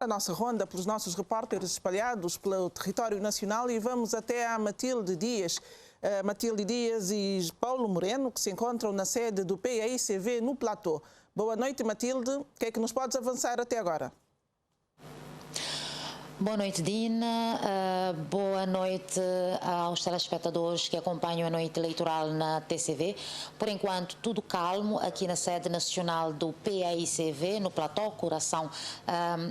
A nossa ronda pelos nossos repórteres espalhados pelo território nacional e vamos até a Matilde Dias. Matilde Dias e Paulo Moreno, que se encontram na sede do PAICV no Platô. Boa noite, Matilde. O que é que nos podes avançar até agora? Boa noite, Dina. Boa noite aos telespectadores que acompanham a noite eleitoral na TCV. Por enquanto, tudo calmo aqui na sede nacional do PAICV, no Platô, coração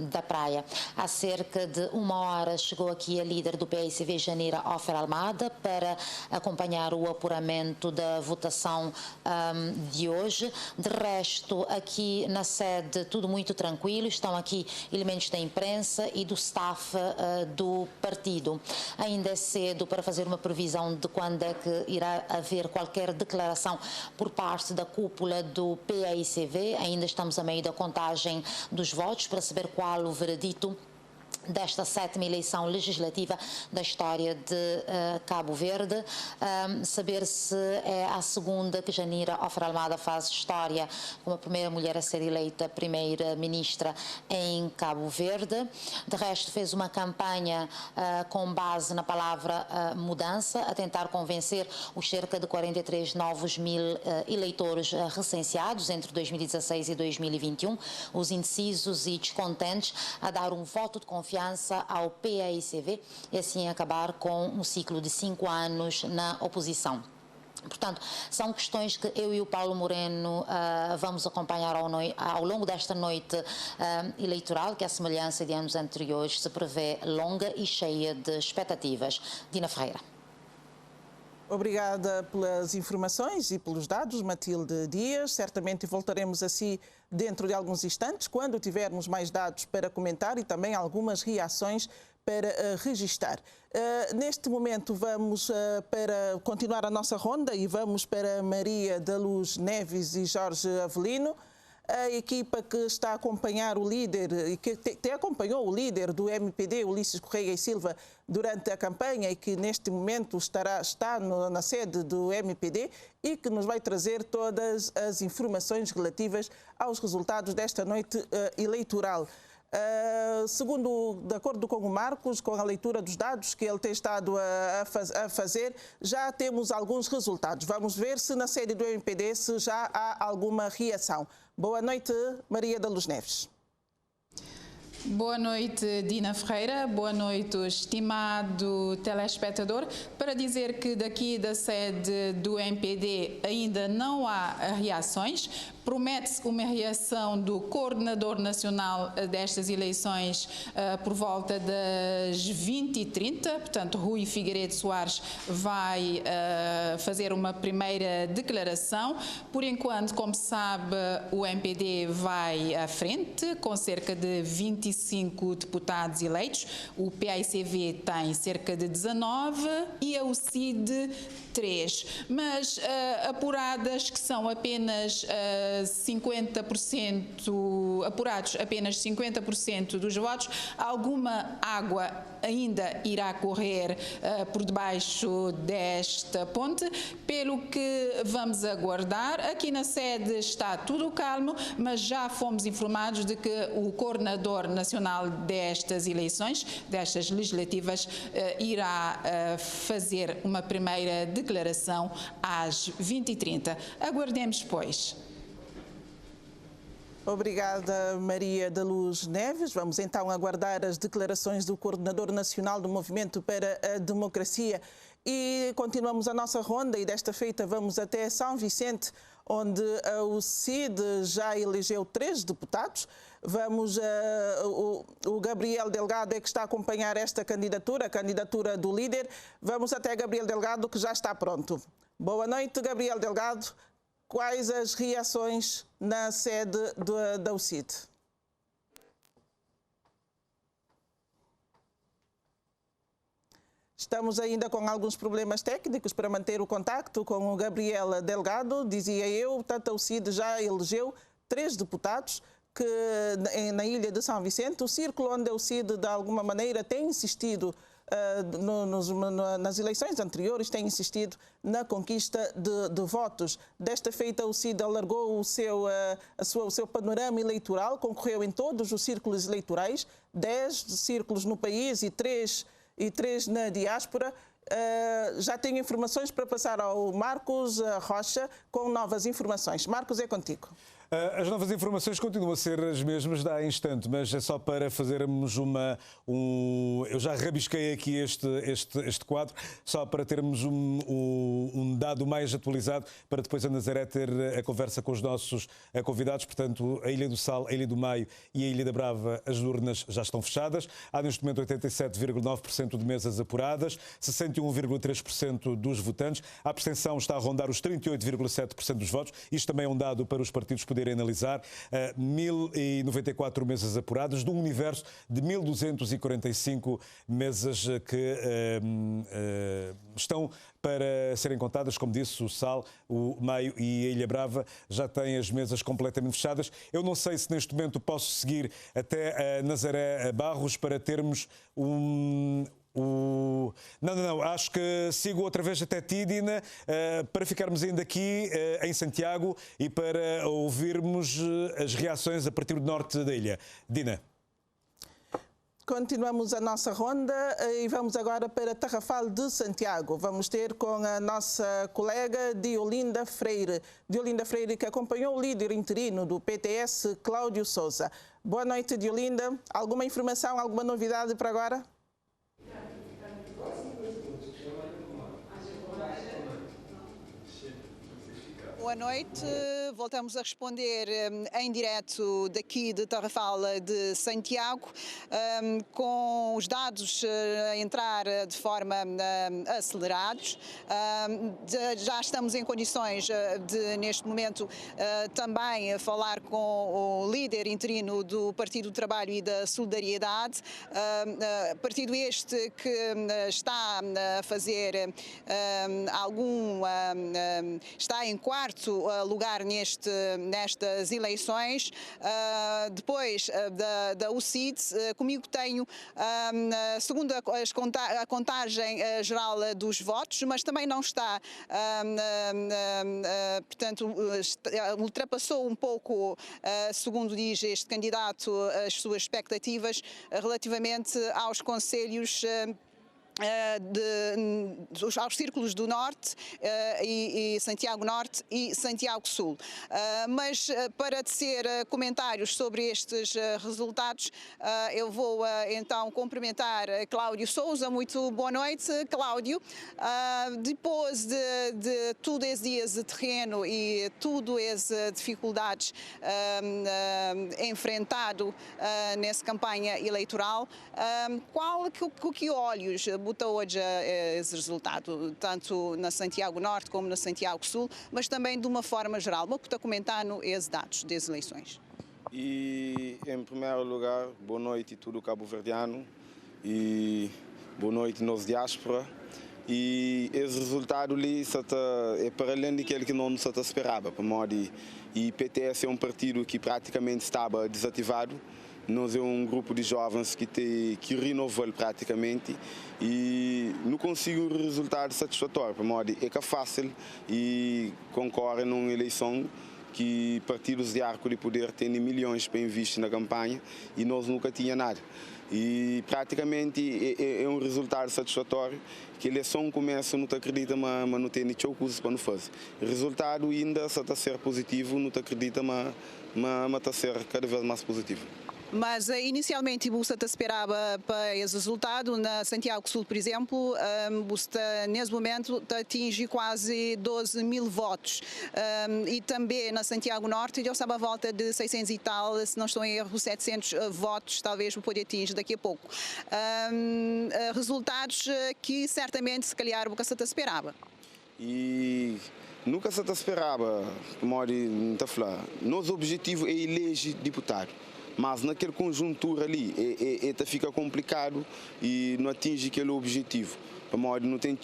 da praia. Há cerca de uma hora chegou aqui a líder do PAICV, Janira Ofer Almada, para acompanhar o apuramento da votação de hoje. De resto, aqui na sede, tudo muito tranquilo. Estão aqui elementos da imprensa e do staff do partido. Ainda é cedo para fazer uma previsão de quando é que irá haver qualquer declaração por parte da cúpula do PAICV. Ainda estamos a meio da contagem dos votos para saber qual o veredito desta 7ª eleição legislativa da história de Cabo Verde, saber se é a segunda que Janira Ofer Almada faz história como a primeira mulher a ser eleita primeira-ministra em Cabo Verde. De resto, fez uma campanha com base na palavra mudança, a tentar convencer os cerca de 43 novos mil eleitores recenseados entre 2016 e 2021, os indecisos e descontentes, a dar um voto de confiança ao PAICV e assim acabar com um ciclo de 5 anos na oposição. Portanto, são questões que eu e o Paulo Moreno vamos acompanhar ao longo desta noite eleitoral, que, à semelhança de anos anteriores, se prevê longa e cheia de expectativas. Dina Ferreira. Obrigada pelas informações e pelos dados, Matilde Dias. Certamente voltaremos a si dentro de alguns instantes, quando tivermos mais dados para comentar e também algumas reações para registar. Neste momento vamos para continuar a nossa ronda e vamos para Maria da Luz Neves e Jorge Avelino. A equipa que está a acompanhar o líder e que acompanhou o líder do MPD, Ulisses Correia e Silva, durante a campanha e que neste momento está na sede do MPD e que nos vai trazer todas as informações relativas aos resultados desta noite eleitoral. De acordo com o Marcos, com a leitura dos dados que ele tem estado a fazer, já temos alguns resultados. Vamos ver se na sede do MPD se já há alguma reação. Boa noite, Maria da Luz Neves. Boa noite, Dina Ferreira. Boa noite, estimado telespectador. Para dizer que daqui da sede do MPD ainda não há reações, promete-se uma reação do coordenador nacional destas eleições por volta das 20h30. Portanto, Rui Figueiredo Soares vai fazer uma primeira declaração. Por enquanto, como se sabe, o MPD vai à frente com cerca de 25 deputados eleitos. O PAICV tem cerca de 19 e a UCID 3. Mas apuradas que são apenas 50%, apurados apenas 50% dos votos, alguma água ainda irá correr por debaixo desta ponte, pelo que vamos aguardar. Aqui na sede está tudo calmo, mas já fomos informados de que o coordenador nacional destas eleições, destas legislativas, irá fazer uma primeira declaração às 20h30. Aguardemos, pois. Obrigada, Maria da Luz Neves. Vamos então aguardar as declarações do Coordenador Nacional do Movimento para a Democracia. E continuamos a nossa ronda e desta feita vamos até São Vicente, onde o CID já elegeu 3 deputados. O Gabriel Delgado é que está a acompanhar esta candidatura, a candidatura do líder. Vamos até Gabriel Delgado, que já está pronto. Boa noite, Gabriel Delgado. Quais as reações na sede da UCID? Estamos ainda com alguns problemas técnicos para manter o contacto com o Gabriel Delgado. Dizia eu, portanto, a UCID já elegeu 3 deputados na ilha de São Vicente, o círculo onde a UCID, de alguma maneira, tem insistido nas eleições anteriores, tem insistido na conquista de votos. Desta feita, o CID alargou o seu panorama eleitoral, concorreu em todos os círculos eleitorais, 10 círculos no país e 3 na diáspora. Já tenho informações para passar ao Marcos Rocha com novas informações. Marcos, é contigo. As novas informações continuam a ser as mesmas de há instante, mas é só para fazermos eu já rabisquei aqui este quadro, só para termos um dado mais atualizado, para depois a Nazaré ter a conversa com os nossos convidados. Portanto, a Ilha do Sal, a Ilha do Maio e a Ilha da Brava, as urnas já estão fechadas. Há neste momento 87,9% de mesas apuradas, 61,3% dos votantes. A abstenção está a rondar os 38,7% dos votos. Isto também é um dado para os partidos poderem analisar. 1.094 mesas apuradas, de um universo de 1.245 mesas que estão para serem contadas. Como disse, o Sal, o Maio e a Ilha Brava já têm as mesas completamente fechadas. Eu não sei se neste momento posso seguir até a Nazaré Barros para termos Não, acho que sigo outra vez até ti, Dina, para ficarmos ainda aqui em Santiago e para ouvirmos as reações a partir do norte da ilha. Dina. Continuamos a nossa ronda e vamos agora para Tarrafal de Santiago. Vamos ter com a nossa colega Diolinda Freire. Diolinda Freire, que acompanhou o líder interino do PTS, Cláudio Sousa. Boa noite, Diolinda. Alguma informação, alguma novidade para agora? Boa noite, voltamos a responder em direto daqui de Tarrafal de Santiago, com os dados a entrar de forma acelerados. Já estamos em condições de, neste momento, também falar com o líder interino do Partido do Trabalho e da Solidariedade, partido este que está a fazer está em quarto lugar nestas eleições. Depois da UCID, comigo tenho, segundo a contagem geral dos votos, mas também não está, portanto, ultrapassou um pouco, segundo diz este candidato, as suas expectativas relativamente aos concelhos aos círculos do Norte e Santiago Norte e Santiago Sul. Mas para tecer comentários sobre estes resultados, eu vou então cumprimentar Cláudio Sousa. Muito boa noite, Cláudio. Depois de tudo esses dias de terreno e tudo as dificuldades enfrentado nessa campanha eleitoral, que olhos botou hoje esse resultado, tanto na Santiago Norte como na Santiago Sul, mas também de uma forma geral? Vou comentar esses dados das eleições. E, em primeiro lugar, boa noite a todo o cabo-verdiano e boa noite nos diáspora. E esse resultado ali é para além daquele que não se esperava. E PTS é um partido que praticamente estava desativado. Nós é um grupo de jovens que renovou praticamente e não consigo um resultado satisfatório. É que é fácil e concorre numa eleição que partidos de arco de poder têm milhões para investir na campanha e nós nunca tínhamos nada. E praticamente é um resultado satisfatório, que a eleição começa, não te acredita, mas não tem nem coisa para não fazer. O resultado ainda está a ser positivo, não te acredita, mas está a ser cada vez mais positivo. Mas inicialmente você esperava para esse resultado. Na Santiago Sul, por exemplo, você nesse momento atinge quase 12 mil votos. E também na Santiago Norte, já estava à volta de 600 e tal, se não estou em erro, 700 votos, talvez o poder atingir daqui a pouco. Resultados que certamente, se calhar, você esperava. E nunca se esperava, nosso objetivo é eleger deputado. Mas naquela conjuntura ali, fica complicado e não atinge aquele objetivo. Não tem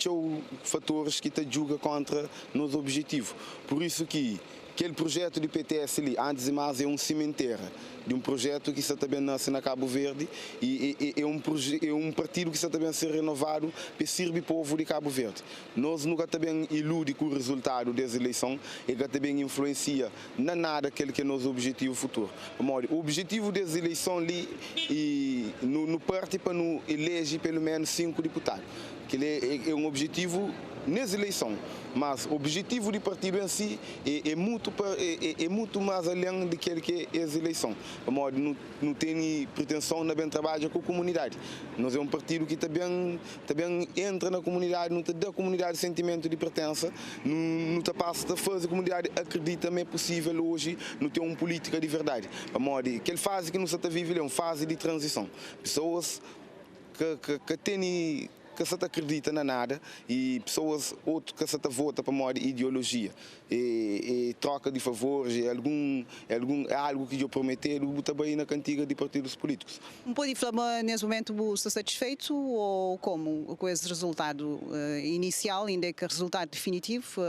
fatores que te julgam contra nosso objetivo. Por isso que aquele projeto de PTS ali, antes de mais, é um cemitério de um projeto que está também nasce na Cabo Verde e é um partido que está também a ser renovado para servir o povo de Cabo Verde. Nós nunca também ilude com o resultado dessa eleição e que também influencia na nada aquele que é nosso objetivo futuro. O objetivo dessa eleição ali no parte para nos eleger pelo menos 5 deputados, que é um objetivo nessa eleição, mas o objetivo do partido em si é muito mais além daquele que é essa eleição. Não tem pretensão de bem trabalhar com a comunidade. Nós é um partido que também entra na comunidade, não dá à comunidade sentimento de pertença, não passa a fazer a comunidade acredita que é possível hoje não ter uma política de verdade. Aquela fase que nós estamos vivendo é uma fase de transição. Pessoas que têm que se acredita na nada e pessoas outras que se votam para uma ideologia e troca de favores algo que eu prometi também na cantiga de partidos políticos. Pode falar nesse momento está satisfeito ou como com esse resultado inicial, ainda é que resultado definitivo,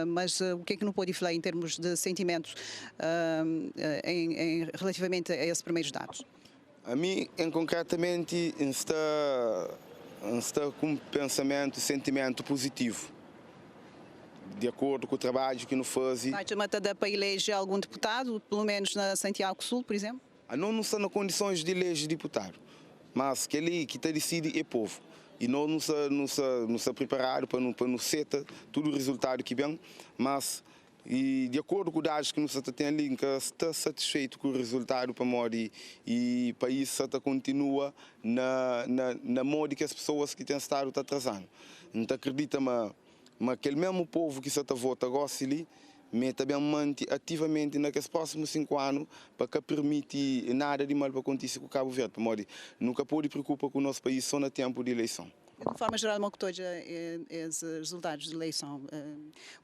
mas o que é que não pode falar em termos de sentimentos relativamente a esses primeiros dados? A mim, concretamente, está com um pensamento e sentimento positivo, de acordo com o trabalho que nos faz. Vai chamar para eleger algum deputado, pelo menos na Santiago Sul, por exemplo? Não está nas condições de eleger deputado, mas aquele que está decidido é o povo. E nós não estamos preparados para nos setar todo o resultado que vem, mas e de acordo com os dados que nós temos ali, está satisfeito com o resultado para Mori e o país continua na modo que as pessoas que têm estado estão atrasando. Não acredita mas aquele mesmo povo que está vota gosta ali, mas também mantém ativamente nos próximos 5 anos para que permite nada de mal para acontecer com o Cabo Verde. Mori nunca pode preocupar com o nosso país só no tempo de eleição. De forma geral, o que todos os resultados de eleição,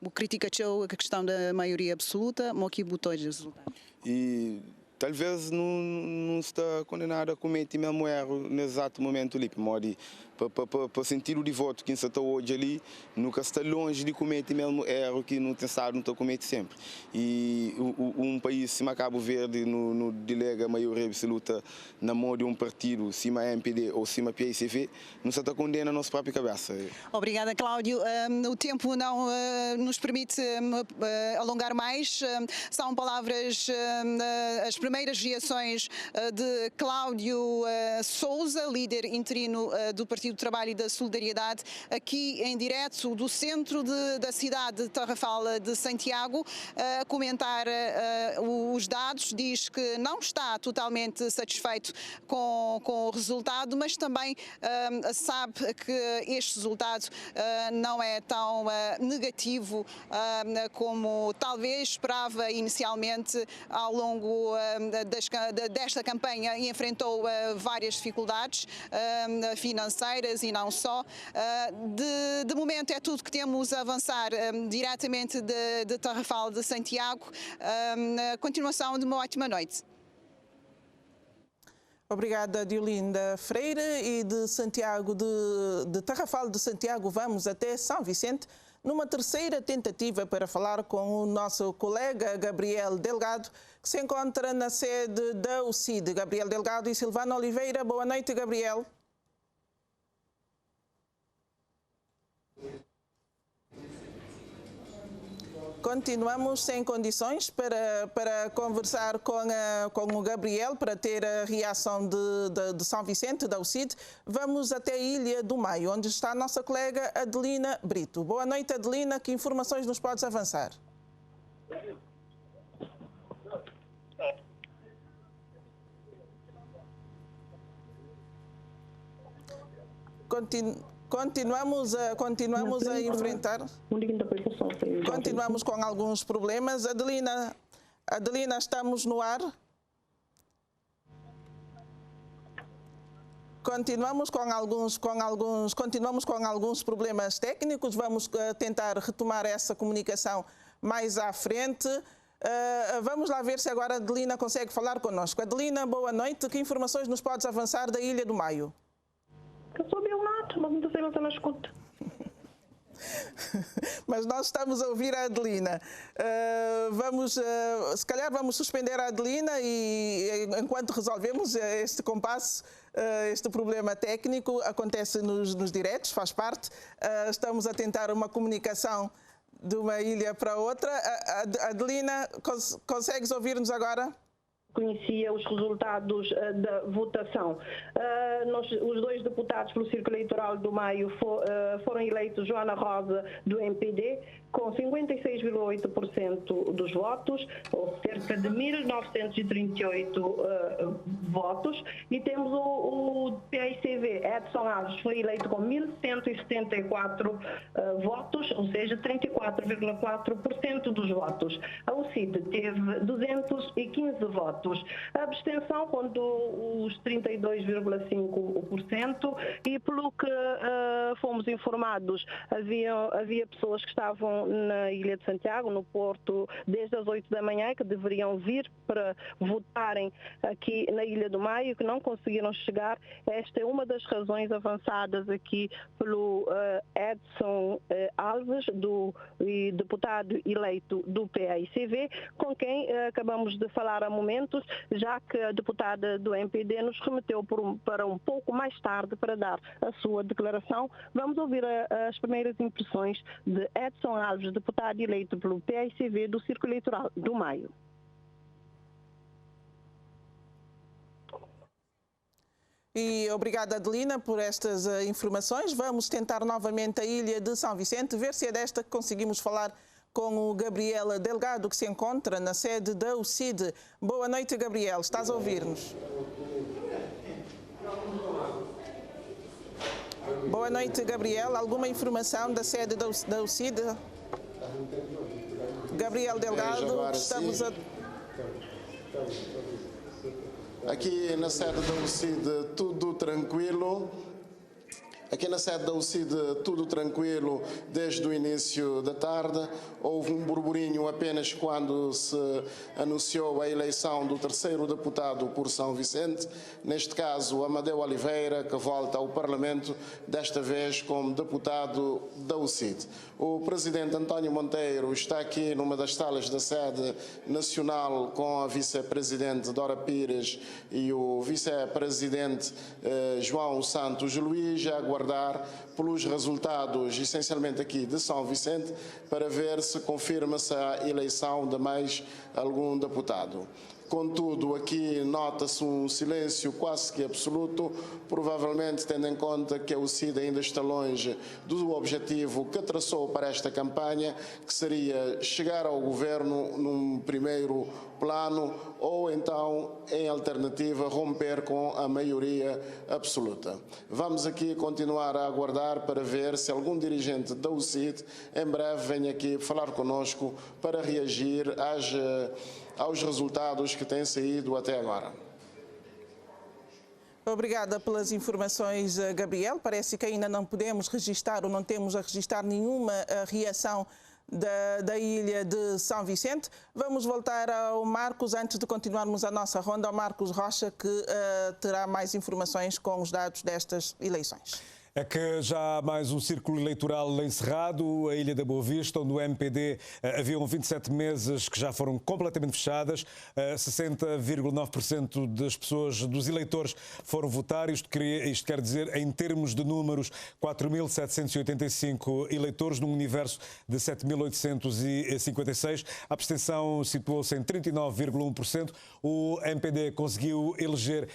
o critica a questão da maioria absoluta, o que botou os resultados? E talvez não está condenado a cometer mesmo erro no exato momento ali, para o sentido de voto que está hoje ali, nunca está longe de cometer mesmo erro que não tem estado, não está comete sempre. E um país, como Cabo Verde, não delega a maioria absoluta na mão de um partido, cima a MPD ou cima a PICV, não está condena a nossa própria cabeça. Obrigada, Cláudio. O tempo não nos permite alongar mais. São palavras, as primeiras reações de Cláudio Sousa, líder interino do Partido do Trabalho e da Solidariedade, aqui em direto do centro da cidade de Tarrafal de Santiago, a comentar os dados. Diz que não está totalmente satisfeito com o resultado, mas também sabe que este resultado não é tão negativo como talvez esperava inicialmente. Ao longo desta campanha enfrentou várias dificuldades financeiras e não só. De momento é tudo que temos a avançar diretamente de Tarrafal de Santiago. Continuação de uma ótima noite. Obrigada, Diolinda Freire. E de Santiago, de Tarrafal de Santiago, vamos até São Vicente, numa terceira tentativa para falar com o nosso colega Gabriel Delgado, que se encontra na sede da UCID. Gabriel Delgado e Silvana Oliveira. Boa noite, Gabriel. Continuamos sem condições para conversar com o Gabriel, para ter a reação de São Vicente, da UCID. Vamos até a Ilha do Maio, onde está a nossa colega Adelina Brito. Boa noite, Adelina. Que informações nos podes avançar? Continuamos a enfrentar. Continuamos com alguns problemas. Adelina, estamos no ar. Continuamos com alguns problemas técnicos. Vamos tentar retomar essa comunicação mais à frente. Vamos lá ver se agora a Adelina consegue falar connosco. Adelina, boa noite. Que informações nos podes avançar da Ilha do Maio? Eu sou Bionato, mas não sei se ela escuta. Mas nós estamos a ouvir a Adelina. Se calhar vamos suspender a Adelina e enquanto resolvemos este compasso, este problema técnico acontece nos diretos, faz parte. Estamos a tentar uma comunicação de uma ilha para outra. Adelina, consegues ouvir-nos agora? Conhecia os resultados da votação. Os dois deputados pelo Círculo Eleitoral do Maio foram eleitos Joana Rosa, do MPD, com 56,8% dos votos, ou cerca de 1.938 votos, e temos o PAICV, Edson Alves, foi eleito com 1.174 votos, ou seja, 34,4% dos votos. A UCID teve 215 votos. A abstenção contou os 32,5%, e pelo que fomos informados, havia pessoas que estavam na Ilha de Santiago, no Porto, desde as 8 da manhã, que deveriam vir para votarem aqui na Ilha do Maio, que não conseguiram chegar. Esta é uma das razões avançadas aqui pelo Edson Alves, deputado eleito do PAICV, com quem acabamos de falar há momentos, já que a deputada do MPD nos remeteu para um pouco mais tarde para dar a sua declaração. Vamos ouvir as primeiras impressões de Edson Alves, deputado eleito pelo PAICV do Círculo Eleitoral do Maio. E obrigada, Adelina, por estas informações. Vamos tentar novamente a ilha de São Vicente, ver se é desta que conseguimos falar com o Gabriel Delgado, que se encontra na sede da UCID. Boa noite, Gabriel. Estás a ouvir-nos? Boa noite, Gabriel. Alguma informação da sede da UCID? Gabriel Delgado, estamos a... Aqui na sede da UCID, tudo tranquilo. Aqui na sede da UCID, tudo tranquilo desde o início da tarde. Houve um burburinho apenas quando se anunciou a eleição do terceiro deputado por São Vicente, neste caso Amadeu Oliveira, que volta ao Parlamento, desta vez como deputado da UCID. O presidente António Monteiro está aqui numa das salas da sede nacional com a vice-presidente Dora Pires e o vice-presidente João Santos Luís, a aguardar pelos resultados, essencialmente aqui de São Vicente, para ver se confirma-se a eleição de mais algum deputado. Contudo, aqui nota-se um silêncio quase que absoluto, provavelmente tendo em conta que a UCID ainda está longe do objetivo que traçou para esta campanha, que seria chegar ao governo num primeiro plano ou então, em alternativa, romper com a maioria absoluta. Vamos aqui continuar a aguardar para ver se algum dirigente da UCID em breve vem aqui falar conosco para reagir aos resultados que têm saído até agora. Obrigada pelas informações, Gabriel. Parece que ainda não podemos registrar ou não temos a registrar nenhuma reação da ilha de São Vicente. Vamos voltar ao Marcos antes de continuarmos a nossa ronda, ao Marcos Rocha, que terá mais informações com os dados destas eleições. É que já há mais um círculo eleitoral encerrado, a Ilha da Boa Vista, onde o MPD haviam 27 mesas que já foram completamente fechadas, 60,9% das pessoas, dos eleitores, foram votar. Isto quer dizer, em termos de números, 4.785 eleitores, num universo de 7.856. A abstenção situou-se em 39,1%. O MPD conseguiu eleger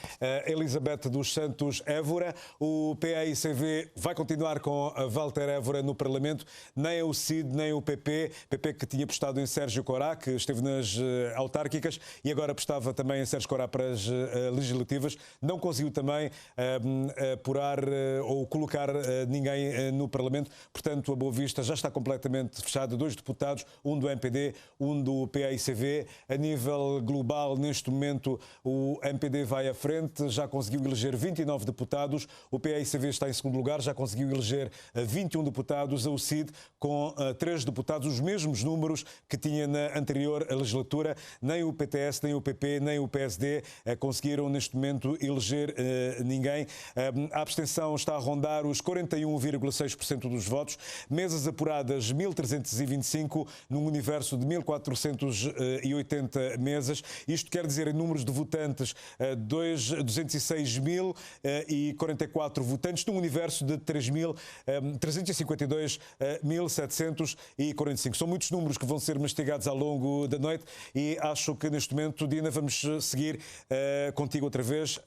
Elizabeth dos Santos Évora. O PAICV vai continuar com a Walter Évora no Parlamento. Nem a UCID, nem o PP que tinha apostado em Sérgio Corá, que esteve nas autárquicas e agora apostava também em Sérgio Corá para as legislativas, não conseguiu também apurar ou colocar ninguém no Parlamento. Portanto, a Boa Vista já está completamente fechada. 2 deputados, um do MPD, um do PAICV. A nível global, neste momento, o MPD vai à frente, já conseguiu eleger 29 deputados. O PAICV está em segundo lugar já conseguiu eleger 21 deputados, a UCID com 3 deputados, os mesmos números que tinha na anterior legislatura. Nem o PTS, nem o PP, nem o PSD conseguiram neste momento eleger ninguém. A abstenção está a rondar os 41,6% dos votos. Mesas apuradas 1.325 num universo de 1.480 mesas. Isto quer dizer, em números de votantes, 206.044 votantes num universo de 352.745. São muitos números que vão ser mastigados ao longo da noite e acho que neste momento, Dina, vamos seguir contigo outra vez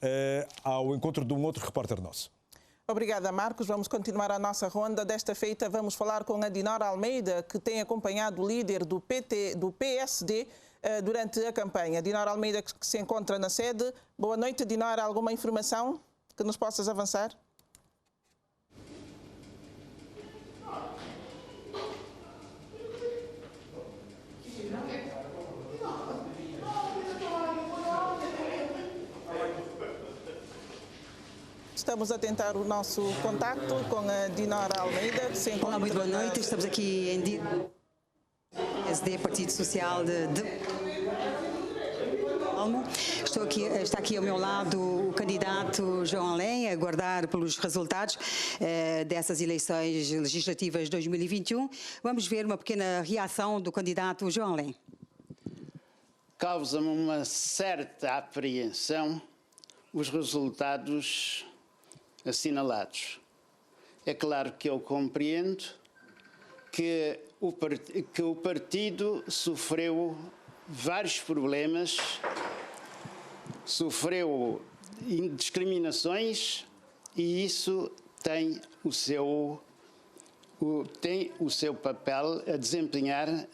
ao encontro de um outro repórter nosso. Obrigada, Marcos. Vamos continuar a nossa ronda. Desta feita, vamos falar com a Dinora Almeida, que tem acompanhado o líder do PSD durante a campanha. Dinora Almeida, que se encontra na sede. Boa noite, Dinora. Alguma informação que nos possas avançar? Estamos a tentar o nosso contacto com a Dinora Almeida, que se encontra... Olá, muito boa noite. Estamos aqui em PSD, Partido Social de Almo. Está aqui ao meu lado o candidato João Alain, a aguardar pelos resultados dessas eleições legislativas de 2021. Vamos ver uma pequena reação do candidato João Alain. Causa-me uma certa apreensão os resultados assinalados. É claro que eu compreendo que o partido sofreu vários problemas, sofreu discriminações e isso tem o seu papel a desempenhar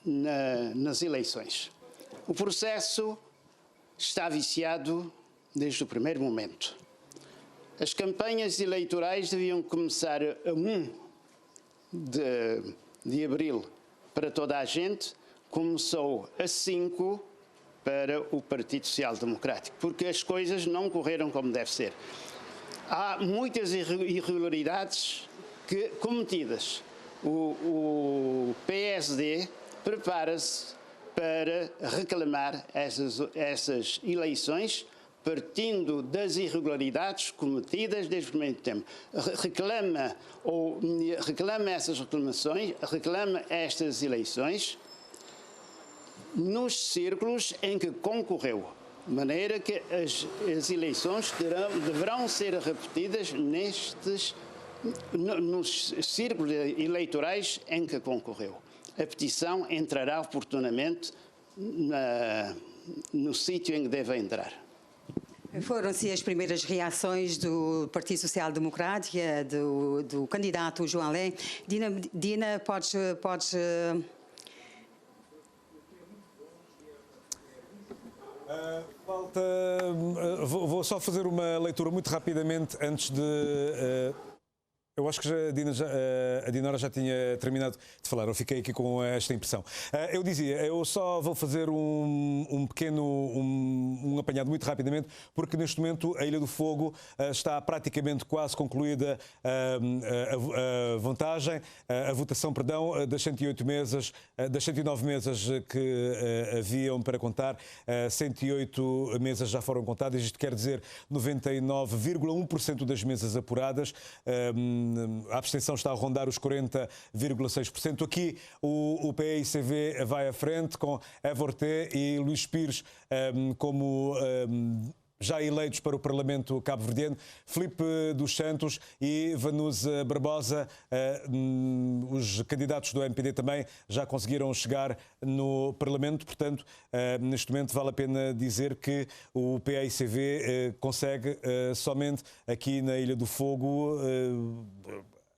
nas eleições. O processo está viciado desde o primeiro momento. As campanhas eleitorais deviam começar a 1 de abril para toda a gente, começou a 5 para o Partido Social Democrático, porque as coisas não correram como deve ser. Há muitas irregularidades cometidas. O PSD prepara-se para reclamar essas eleições, partindo das irregularidades cometidas desde o primeiro tempo. Reclama essas reclamações, reclama estas eleições nos círculos em que concorreu, de maneira que as eleições deverão ser repetidas nos círculos eleitorais em que concorreu. A petição entrará oportunamente no sítio em que deve entrar. Foram-se as primeiras reações do Partido Social Democrático, do candidato João Alain. Dina, podes... Vou só fazer uma leitura muito rapidamente antes de... Eu acho que a Dinora já tinha terminado de falar, eu fiquei aqui com esta impressão. Eu dizia, eu só vou fazer um pequeno apanhado muito rapidamente, porque neste momento a Ilha do Fogo está praticamente quase concluída a votação das 108 mesas, das 109 mesas que haviam para contar, 108 mesas já foram contadas, isto quer dizer 99,1% das mesas apuradas. A abstenção está a rondar os 40,6%. Aqui o PAICV vai à frente com Evorté e Luís Pires como já eleitos para o Parlamento cabo-verdiano, Filipe dos Santos e Vanusa Barbosa, os candidatos do MPD também já conseguiram chegar no Parlamento, portanto, neste momento vale a pena dizer que o PAICV consegue somente aqui na Ilha do Fogo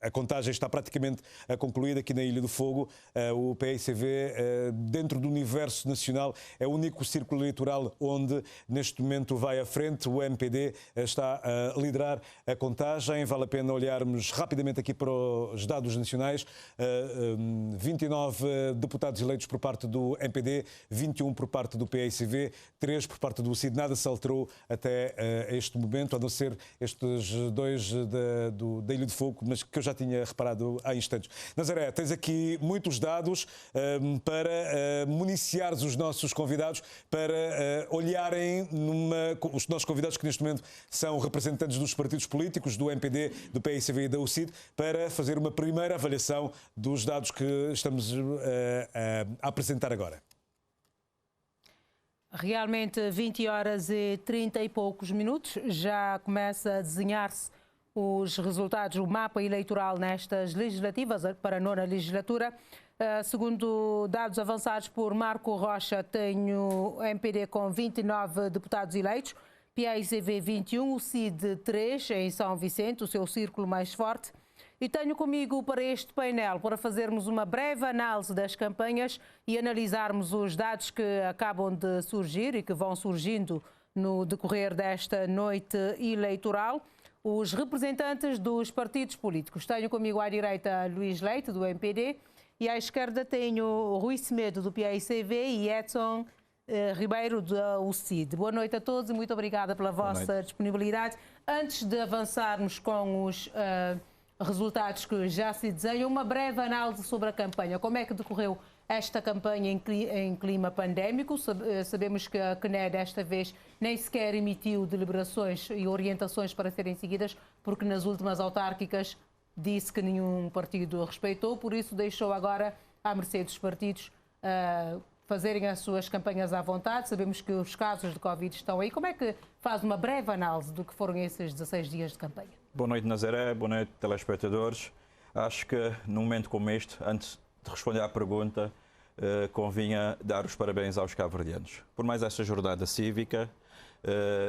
a contagem está praticamente concluída aqui na Ilha do Fogo. O PAICV, dentro do universo nacional, é o único círculo eleitoral onde, neste momento, vai à frente. O MPD está a liderar a contagem. Vale a pena olharmos rapidamente aqui para os dados nacionais. 29 deputados eleitos por parte do MPD, 21 por parte do PAICV, 3 por parte do UCID. Nada se alterou até este momento, a não ser estes dois da Ilha do Fogo, mas que eu já tinha reparado há instantes. Nazaré, tens aqui muitos dados para municiares os nossos convidados, para olharem os nossos convidados, que neste momento são representantes dos partidos políticos, do MPD, do PAICV e da UCID, para fazer uma primeira avaliação dos dados que estamos a apresentar agora. Realmente, 20 horas e 30 e poucos minutos, já começa a desenhar-se os resultados, o mapa eleitoral nestas legislativas para a 9ª legislatura. Segundo dados avançados por Marco Rocha, tenho o MPD com 29 deputados eleitos, PAICV 21, o CID 3 em São Vicente, o seu círculo mais forte. E tenho comigo para este painel, para fazermos uma breve análise das campanhas e analisarmos os dados que acabam de surgir e que vão surgindo no decorrer desta noite eleitoral, os representantes dos partidos políticos. Tenho comigo à direita Luís Leite, do MPD, e à esquerda tenho Rui Semedo, do PAICV, e Edson Ribeiro, da UCID. Boa noite a todos e muito obrigada pela vossa disponibilidade. Antes de avançarmos com os resultados que já se desenham, uma breve análise sobre a campanha. Como é que decorreu esta campanha em clima pandémico? Sabemos que a CNE desta vez nem sequer emitiu deliberações e orientações para serem seguidas, porque nas últimas autárquicas disse que nenhum partido respeitou, por isso deixou agora à mercê dos partidos fazerem as suas campanhas à vontade. Sabemos que os casos de Covid estão aí. Como é que faz uma breve análise do que foram esses 16 dias de campanha? Boa noite, Nazaré. Boa noite, telespectadores. Acho que num momento como este, antes de responder à pergunta, convinha dar os parabéns aos cabo-verdianos. Por mais esta jornada cívica,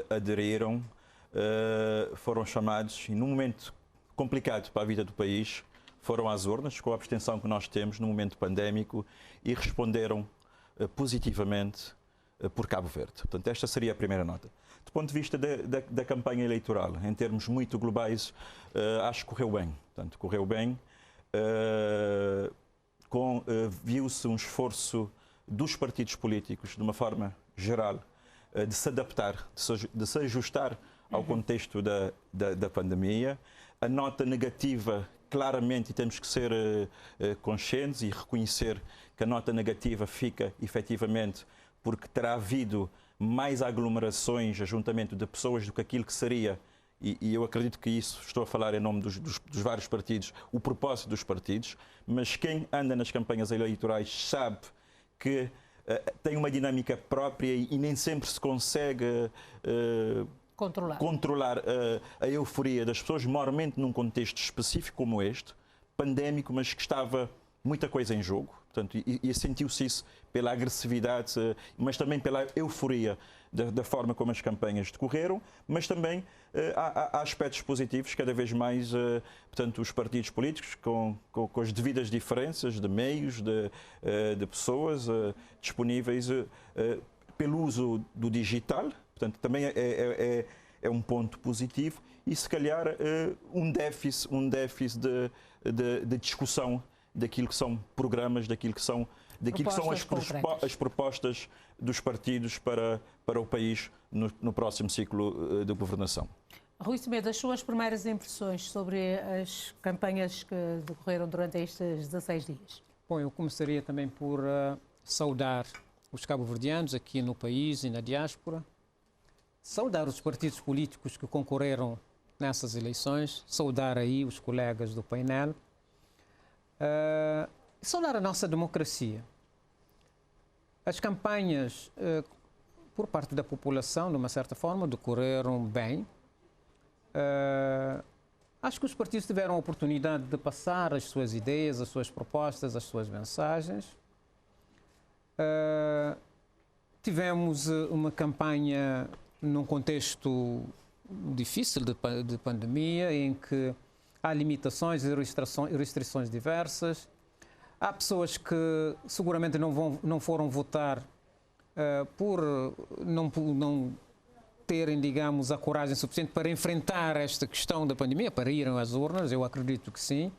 aderiram, foram chamados, e num momento complicado para a vida do país, foram às urnas, com a abstenção que nós temos no momento pandémico, e responderam positivamente por Cabo Verde. Portanto, esta seria a primeira nota. Do ponto de vista da campanha eleitoral, em termos muito globais, acho que correu bem. Portanto, correu bem. Viu-se um esforço dos partidos políticos, de uma forma geral, de se adaptar, de se ajustar ao contexto da pandemia. A nota negativa, claramente, e temos que ser conscientes e reconhecer que a nota negativa fica, efetivamente, porque terá havido mais aglomerações, ajuntamento de pessoas do que aquilo que seria, e eu acredito que isso, estou a falar em nome dos vários partidos, o propósito dos partidos, mas quem anda nas campanhas eleitorais sabe que tem uma dinâmica própria e nem sempre se consegue controlar a euforia das pessoas, maiormente num contexto específico como este, pandémico, mas que estava muita coisa em jogo. Portanto, e sentiu-se isso pela agressividade, mas também pela euforia da forma como as campanhas decorreram, mas também há aspectos positivos, cada vez mais, portanto, os partidos políticos, com as devidas diferenças de meios, de pessoas disponíveis pelo uso do digital, portanto, também é um ponto positivo, e se calhar um déficit de discussão daquilo que são programas, daquilo que são as propostas dos partidos para o país no próximo ciclo de governação. Rui Semedo, as suas primeiras impressões sobre as campanhas que decorreram durante estes 16 dias? Bom, eu começaria também por saudar os cabo-verdianos aqui no país e na diáspora, saudar os partidos políticos que concorreram nessas eleições, saudar aí os colegas do painel, saudar a nossa democracia. As campanhas, por parte da população, de uma certa forma, decorreram bem. Acho que os partidos tiveram a oportunidade de passar as suas ideias, as suas propostas, as suas mensagens. Tivemos uma campanha num contexto difícil de pandemia, em que há limitações e restrições diversas. Há pessoas que seguramente não foram votar por não terem, digamos, a coragem suficiente para enfrentar esta questão da pandemia, para irem às urnas. Eu acredito que sim.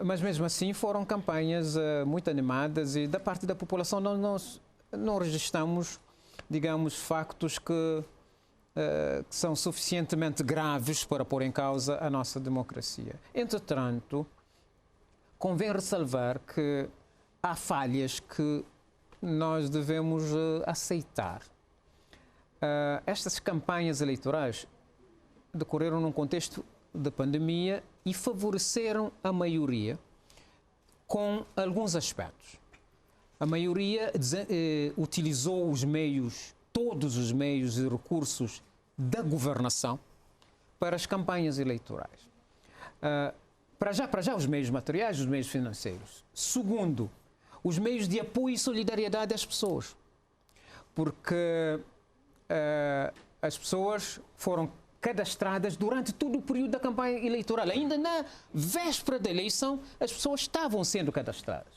Mas mesmo assim foram campanhas muito animadas e da parte da população não registramos, digamos, factos que são suficientemente graves para pôr em causa a nossa democracia. Entretanto, convém ressalvar que há falhas que nós devemos aceitar. Estas campanhas eleitorais decorreram num contexto de pandemia e favoreceram a maioria com alguns aspectos. A maioria utilizou os meios, todos os meios e recursos da governação para as campanhas eleitorais. Para já os meios materiais, os meios financeiros. Segundo, os meios de apoio e solidariedade às pessoas. Porque as pessoas foram cadastradas durante todo o período da campanha eleitoral. Ainda na véspera da eleição, as pessoas estavam sendo cadastradas.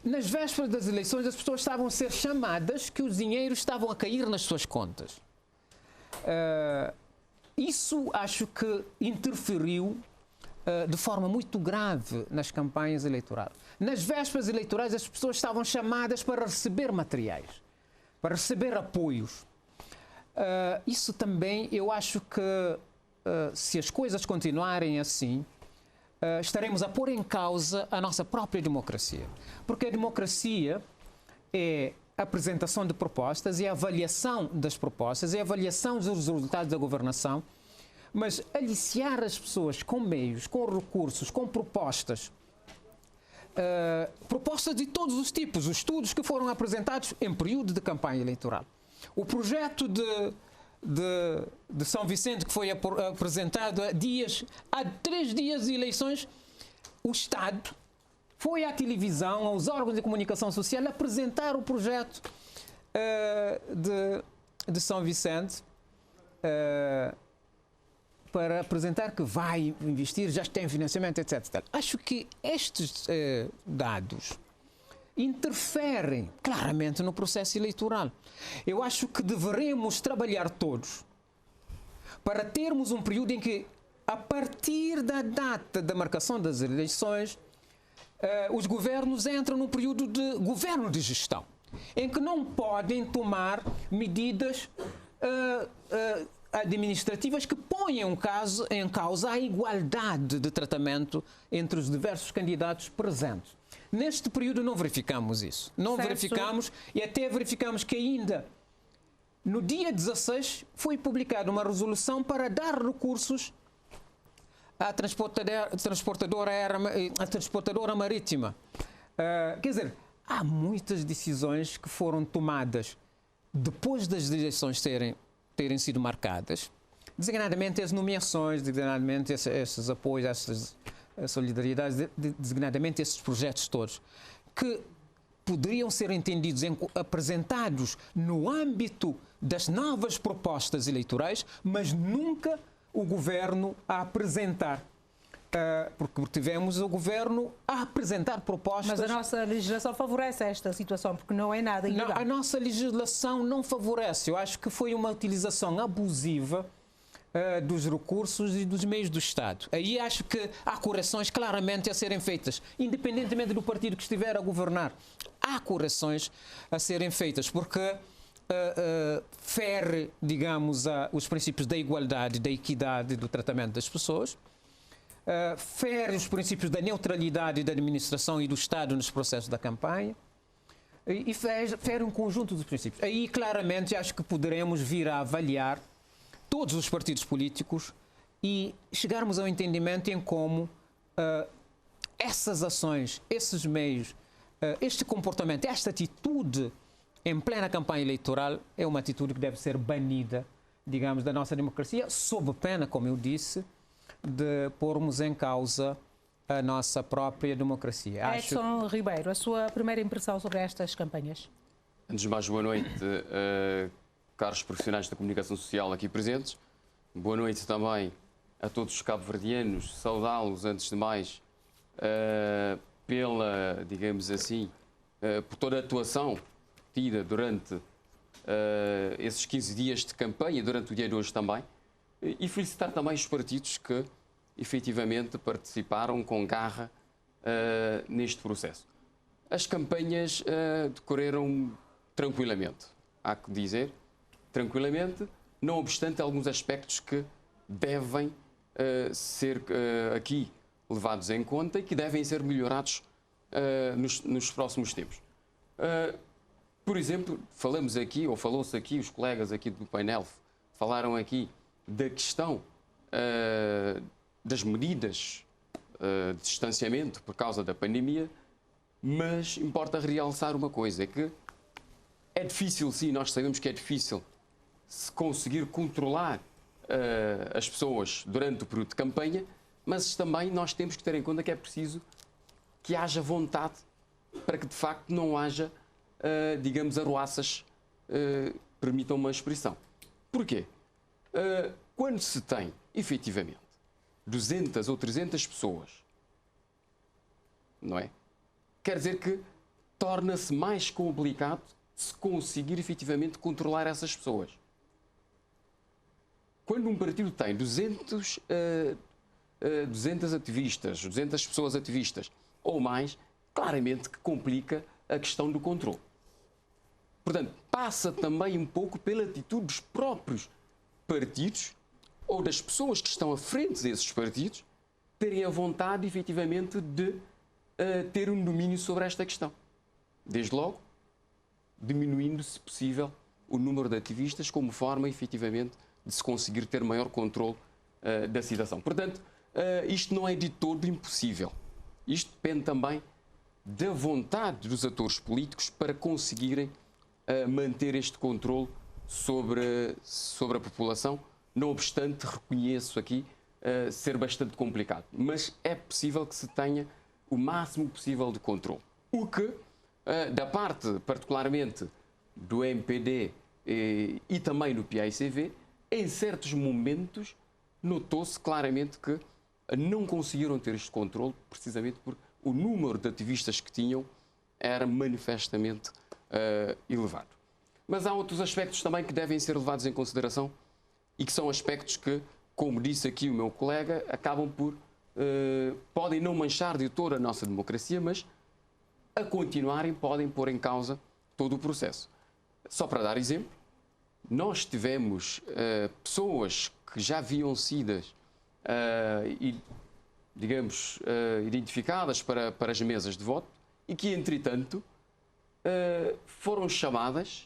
Nas vésperas das eleições, as pessoas estavam a ser chamadas que os dinheiros estavam a cair nas suas contas. Isso acho que interferiu de forma muito grave nas campanhas eleitorais. Nas vésperas eleitorais, as pessoas estavam chamadas para receber materiais, para receber apoios. Isso também, eu acho que se as coisas continuarem assim, estaremos a pôr em causa a nossa própria democracia. Porque a democracia é a apresentação de propostas, é a avaliação das propostas, é a avaliação dos resultados da governação, mas aliciar as pessoas com meios, com recursos, com propostas, propostas de todos os tipos, os estudos que foram apresentados em período de campanha eleitoral. O projeto de São Vicente, que foi apresentado há 3 dias de eleições, o Estado foi à televisão, aos órgãos de comunicação social, apresentar o projeto de São Vicente para apresentar que vai investir, já tem financiamento, etc. Acho que estes dados interferem claramente no processo eleitoral. Eu acho que deveremos trabalhar todos para termos um período em que, a partir da data da marcação das eleições, os governos entram num período de governo de gestão, em que não podem tomar medidas administrativas que ponham em causa a igualdade de tratamento entre os diversos candidatos presentes. Neste período não verificamos isso. Não verificamos, e até verificamos que ainda no dia 16 foi publicada uma resolução para dar recursos à transportadora marítima. Quer dizer, há muitas decisões que foram tomadas depois das eleições terem sido marcadas, designadamente as nomeações, designadamente esses apoios, essas solidariedades, designadamente esses projetos todos, que poderiam ser entendidos, apresentados no âmbito das novas propostas eleitorais, mas nunca o governo a apresentar. Porque tivemos o governo a apresentar propostas. Mas a nossa legislação favorece esta situação, porque não é nada ilegal. A nossa legislação não favorece. Eu acho que foi uma utilização abusiva dos recursos e dos meios do Estado. Aí acho que há correções claramente a serem feitas, independentemente do partido que estiver a governar. Há correções a serem feitas, porque fere, digamos, os princípios da igualdade, da equidade, do tratamento das pessoas, fere os princípios da neutralidade da administração e do Estado nos processos da campanha, e fere um conjunto de princípios. Aí, claramente, acho que poderemos vir a avaliar todos os partidos políticos e chegarmos ao entendimento em como essas ações, esses meios, este comportamento, esta atitude em plena campanha eleitoral é uma atitude que deve ser banida, digamos, da nossa democracia, sob pena, como eu disse, de pormos em causa a nossa própria democracia. Edson Ribeiro, a sua primeira impressão sobre estas campanhas? Antes de mais, boa noite, caros profissionais da comunicação social aqui presentes. Boa noite também a todos os cabo-verdianos, saudá-los, antes de mais, pela, digamos assim, por toda a atuação tida durante esses 15 dias de campanha, durante o dia de hoje também, e felicitar também os partidos que efetivamente participaram com garra neste processo. As campanhas decorreram tranquilamente, há que dizer, tranquilamente, não obstante alguns aspectos que devem ser aqui levados em conta e que devem ser melhorados nos próximos tempos. Por exemplo, falamos aqui, ou falou-se aqui, os colegas aqui do painel falaram aqui da questão das medidas de distanciamento por causa da pandemia, mas importa realçar uma coisa, é que é difícil, sim, nós sabemos que é difícil se conseguir controlar as pessoas durante o período de campanha, mas também nós temos que ter em conta que é preciso que haja vontade para que de facto não haja, digamos, arruaças, permitam uma expressão. Porquê? Quando se tem, efetivamente, 200 ou 300 pessoas, não é? Quer dizer que torna-se mais complicado se conseguir efetivamente controlar essas pessoas. Quando um partido tem 200 ativistas, 200 pessoas ativistas ou mais, claramente que complica a questão do controle. Portanto, passa também um pouco pela atitude dos próprios partidos ou das pessoas que estão à frente desses partidos terem a vontade, efetivamente, de ter um domínio sobre esta questão. Desde logo, diminuindo, se possível, o número de ativistas como forma, efetivamente, de se conseguir ter maior controle da situação. Portanto, isto não é de todo impossível. Isto depende também da vontade dos atores políticos para conseguirem manter este controle sobre a população. Não obstante, reconheço aqui ser bastante complicado. Mas é possível que se tenha o máximo possível de controle. O que, da parte, particularmente, do MPD e também do PAICV, em certos momentos, notou-se claramente que não conseguiram ter este controle, precisamente porque o número de ativistas que tinham era manifestamente elevado. Mas há outros aspectos também que devem ser levados em consideração e que são aspectos que, como disse aqui o meu colega, acabam por podem não manchar de toda a nossa democracia, mas a continuarem podem pôr em causa todo o processo. Só para dar exemplo, nós tivemos pessoas que já haviam sido, digamos, identificadas para as mesas de voto e que, entretanto, foram chamadas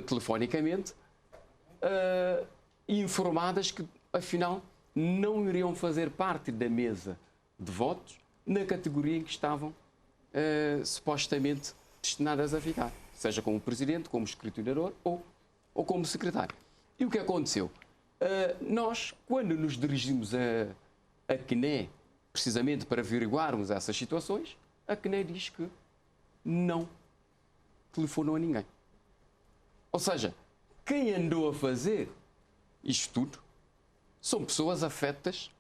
telefonicamente e informadas que, afinal, não iriam fazer parte da mesa de votos na categoria em que estavam supostamente destinadas a ficar, seja como presidente, como escriturador ou como secretário. E o que aconteceu? Nós, quando nos dirigimos a CNE, precisamente para averiguarmos essas situações, a CNE diz que não telefonou a ninguém. Ou seja, quem andou a fazer isto tudo são pessoas afetas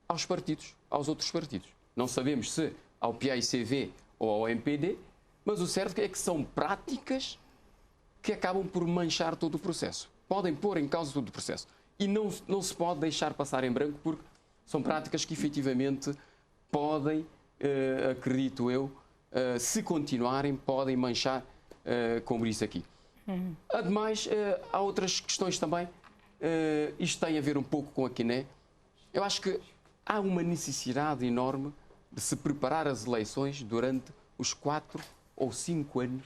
aos partidos, aos outros partidos. Não sabemos se ao PAICV ou ao MPD, mas o certo é que são práticas que acabam por manchar todo o processo. Podem pôr em causa todo o processo. E não se pode deixar passar em branco, porque são práticas que efetivamente podem, acredito eu, se continuarem, podem manchar, como disse aqui. Ademais, há outras questões também. Isto tem a ver um pouco com a CNE. Eu acho que há uma necessidade enorme de se preparar as eleições durante os 4 ou 5 anos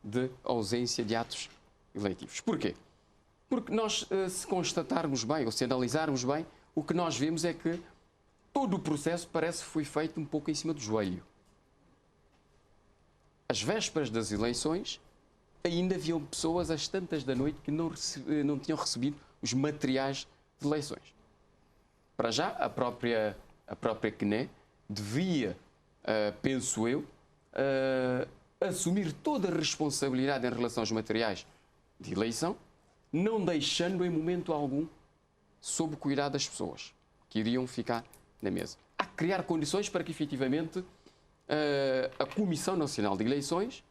de ausência de atos eletivos. Porquê? Porque nós, se constatarmos bem, ou se analisarmos bem, o que nós vemos é que todo o processo parece que foi feito um pouco em cima do joelho. Às vésperas das eleições, ainda haviam pessoas às tantas da noite que não tinham recebido os materiais de eleições. Para já, a própria CNE devia, penso eu, assumir toda a responsabilidade em relação aos materiais de eleição, não deixando em momento algum sob o cuidado das pessoas que iriam ficar na mesa. Há que criar condições para que, efetivamente, a Comissão Nacional de Eleições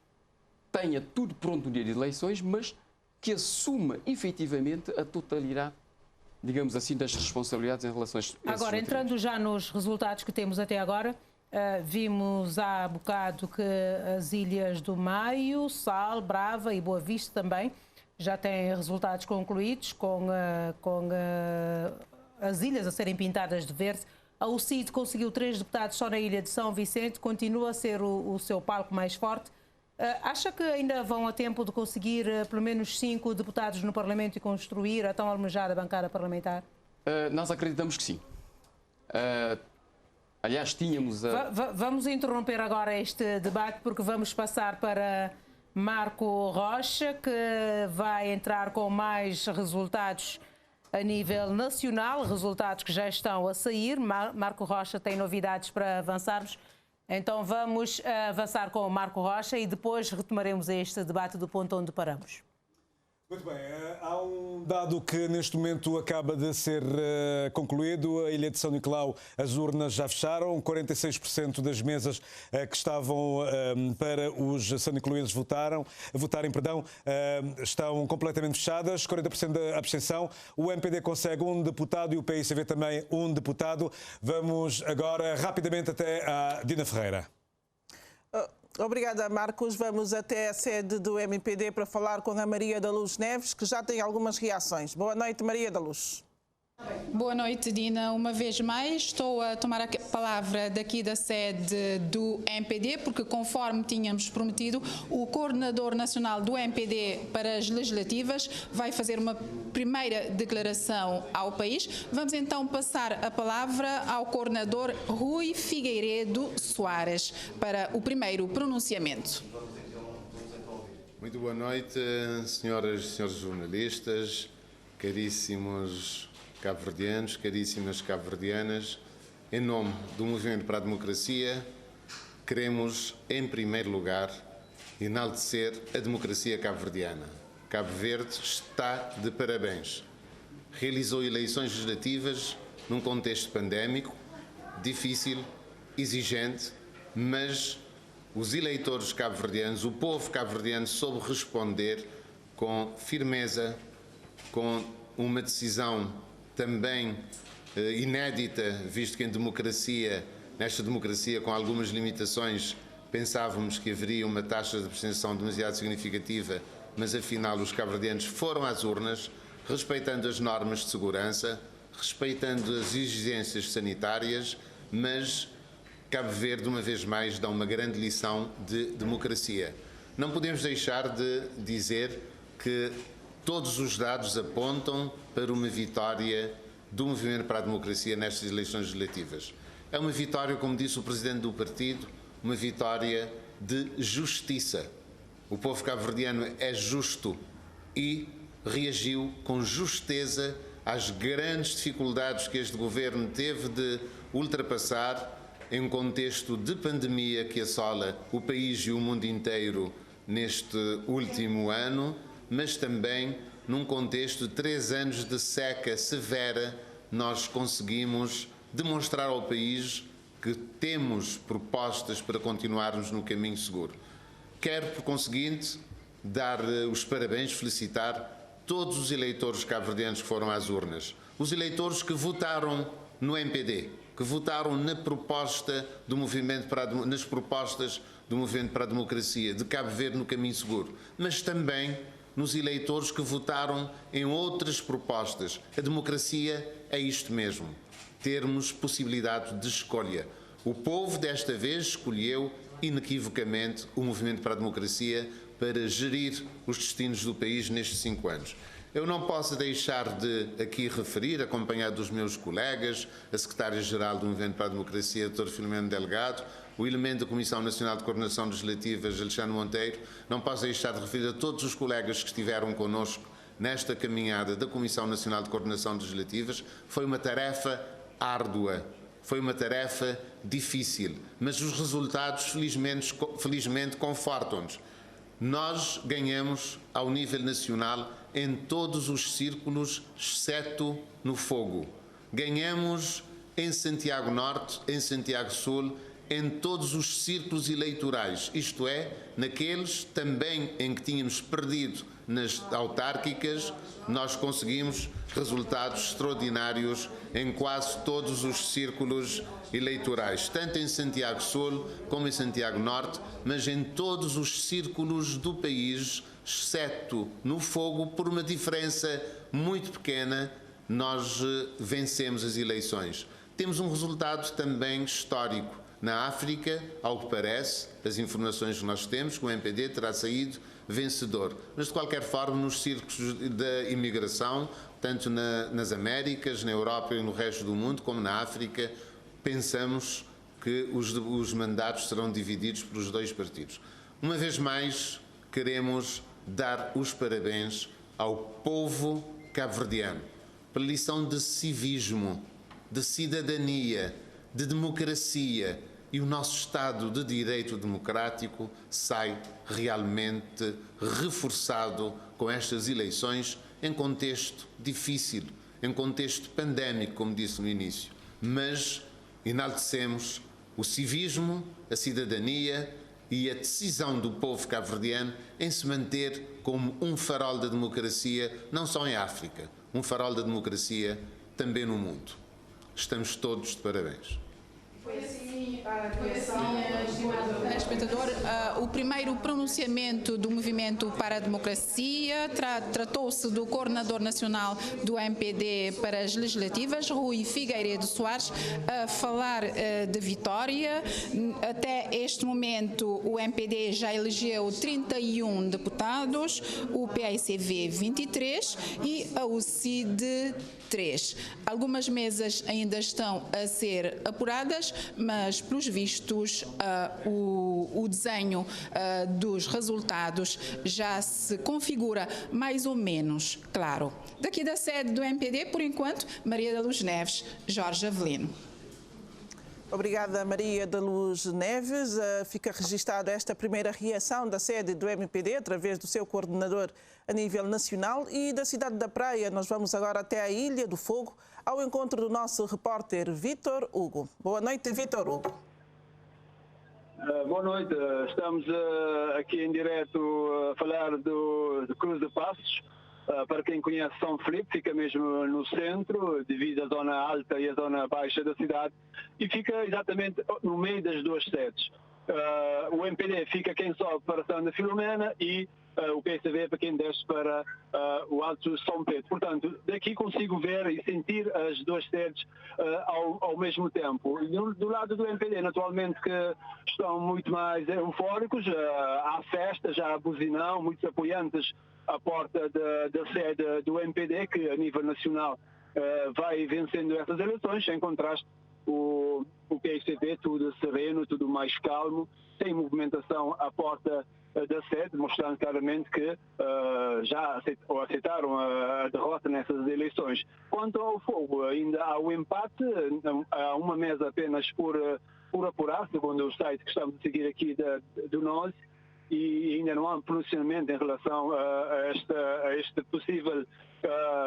tenha tudo pronto no dia de eleições, mas que assuma, efetivamente, a totalidade, digamos assim, das responsabilidades em relação a esses Agora, entrando já nos resultados que temos até agora, vimos há bocado que as ilhas do Maio, Sal, Brava e Boa Vista também já têm resultados concluídos, com as ilhas a serem pintadas de verde. A UCID conseguiu 3 deputados só na ilha de São Vicente, continua a ser o seu palco mais forte. Acha que ainda vão a tempo de conseguir pelo menos 5 deputados no Parlamento e construir a tão almejada bancada parlamentar? Nós acreditamos que sim. Aliás, tínhamos... Vamos interromper agora este debate porque vamos passar para Marco Rocha, que vai entrar com mais resultados a nível nacional, resultados que já estão a sair. Marco Rocha tem novidades para avançarmos. Então vamos avançar com o Marco Rocha e depois retomaremos este debate do ponto onde paramos. Muito bem, há um dado que neste momento acaba de ser concluído. A Ilha de São Nicolau, as urnas já fecharam, 46% das mesas que estavam para os São Nicolau votarem, estão completamente fechadas, 40% da abstenção. O MPD consegue um deputado e o PICV também um deputado. Vamos agora rapidamente até à Dina Ferreira. Obrigada, Marcos. Vamos até a sede do MPD para falar com a Maria da Luz Neves, que já tem algumas reações. Boa noite, Maria da Luz. Boa noite, Dina. Uma vez mais, estou a tomar a palavra daqui da sede do MPD, porque, conforme tínhamos prometido, o coordenador nacional do MPD para as legislativas vai fazer uma primeira declaração ao país. Vamos então passar a palavra ao coordenador Rui Figueiredo Soares para o primeiro pronunciamento. Muito boa noite, senhoras e senhores jornalistas, caríssimos cabo-verdianos, caríssimas cabo-verdianas. Em nome do Movimento para a Democracia, queremos, em primeiro lugar, enaltecer a democracia cabo-verdiana. Cabo Verde está de parabéns. Realizou eleições legislativas num contexto pandémico, difícil, exigente, mas os eleitores cabo-verdianos, o povo cabo-verdiano soube responder com firmeza, com uma decisão também inédita, visto que em democracia, nesta democracia com algumas limitações, pensávamos que haveria uma taxa de abstenção demasiado significativa, mas afinal os cabo-verdianos foram às urnas, respeitando as normas de segurança, respeitando as exigências sanitárias, mas Cabo Verde, uma vez mais, dá uma grande lição de democracia. Não podemos deixar de dizer que todos os dados apontam para uma vitória do Movimento para a Democracia nestas eleições legislativas. É uma vitória, como disse o Presidente do partido, uma vitória de justiça. O povo cabo-verdiano é justo e reagiu com justeza às grandes dificuldades que este Governo teve de ultrapassar em um contexto de pandemia que assola o país e o mundo inteiro neste último ano, mas também num contexto de 3 anos de seca severa. Nós conseguimos demonstrar ao país que temos propostas para continuarmos no caminho seguro. Quero, por conseguinte, dar os parabéns, felicitar todos os eleitores cabo-verdianos que foram às urnas, os eleitores que votaram no MPD, que votaram na proposta do nas propostas do Movimento para a Democracia, de Cabo Verde no caminho seguro, mas também nos eleitores que votaram em outras propostas. A democracia é isto mesmo, termos possibilidade de escolha. O povo desta vez escolheu inequivocamente o Movimento para a Democracia para gerir os destinos do país nestes 5 anos. Eu não posso deixar de aqui referir, acompanhado dos meus colegas, a Secretária-Geral do Movimento para a Democracia, Dr. Filomeno Delgado, o elemento da Comissão Nacional de Coordenação Legislativas, Alexandre Monteiro, não posso deixar de referir a todos os colegas que estiveram connosco nesta caminhada da Comissão Nacional de Coordenação Legislativas. Foi uma tarefa árdua, foi uma tarefa difícil, mas os resultados felizmente confortam-nos. Nós ganhamos ao nível nacional em todos os círculos, exceto no Fogo. Ganhamos em Santiago Norte, em Santiago Sul, em todos os círculos eleitorais, isto é, naqueles também em que tínhamos perdido nas autárquicas, nós conseguimos resultados extraordinários em quase todos os círculos eleitorais, tanto em Santiago Sul como em Santiago Norte, mas em todos os círculos do país, exceto no Fogo, por uma diferença muito pequena, nós vencemos as eleições. Temos um resultado também histórico. Na África, ao que parece, as informações que nós temos, que o MPD terá saído vencedor. Mas, de qualquer forma, nos círculos da imigração, tanto nas Américas, na Europa e no resto do mundo, como na África, pensamos que os mandatos serão divididos pelos dois partidos. Uma vez mais, queremos dar os parabéns ao povo cabo-verdiano pela lição de civismo, de cidadania, de democracia, e o nosso Estado de Direito Democrático sai realmente reforçado com estas eleições em contexto difícil, em contexto pandémico, como disse no início. Mas enaltecemos o civismo, a cidadania e a decisão do povo cabo-verdiano em se manter como um farol da democracia, não só em África, um farol da democracia também no mundo. Estamos todos de parabéns. Foi assim a criação, telespectador, o primeiro pronunciamento do Movimento para a Democracia tratou-se do coordenador nacional do MPD para as legislativas, Rui Figueiredo Soares, a falar de vitória. Até este momento o MPD já elegeu 31 deputados, o PAICV 23 e a UCID 3. Algumas mesas ainda estão a ser apuradas, mas, pelos vistos, o desenho dos resultados já se configura mais ou menos claro. Daqui da sede do MPD, por enquanto, Maria da Luz Neves, Jorge Avelino. Obrigada, Maria da Luz Neves. Fica registada esta primeira reação da sede do MPD através do seu coordenador a nível nacional. E da cidade da Praia nós vamos agora até a Ilha do Fogo, ao encontro do nosso repórter Vítor Hugo. Boa noite, Vítor Hugo. Boa noite. Estamos aqui em direto a falar do Cruz de Passos. Para quem conhece São Filipe, fica mesmo no centro, divide a zona alta e a zona baixa da cidade, e fica exatamente no meio das duas sedes. O MPD fica quem sobe para Santa Filomena e o PSV para quem desce para o Alto São Pedro. Portanto, daqui consigo ver e sentir as duas sedes ao mesmo tempo. Do lado do MPD, naturalmente, que estão muito mais eufóricos, há festa, já há buzinão, muitos apoiantes à porta da sede do MPD, que a nível nacional vai vencendo essas eleições, em contraste o PSV, tudo sereno, tudo mais calmo, sem movimentação à porta da sede, mostrando claramente que já aceitaram a derrota nessas eleições. Quanto ao Fogo, ainda há o empate, há uma mesa apenas por apurar, segundo o site que estamos a seguir aqui do NOS, e ainda não há um pronunciamento em relação a esta possível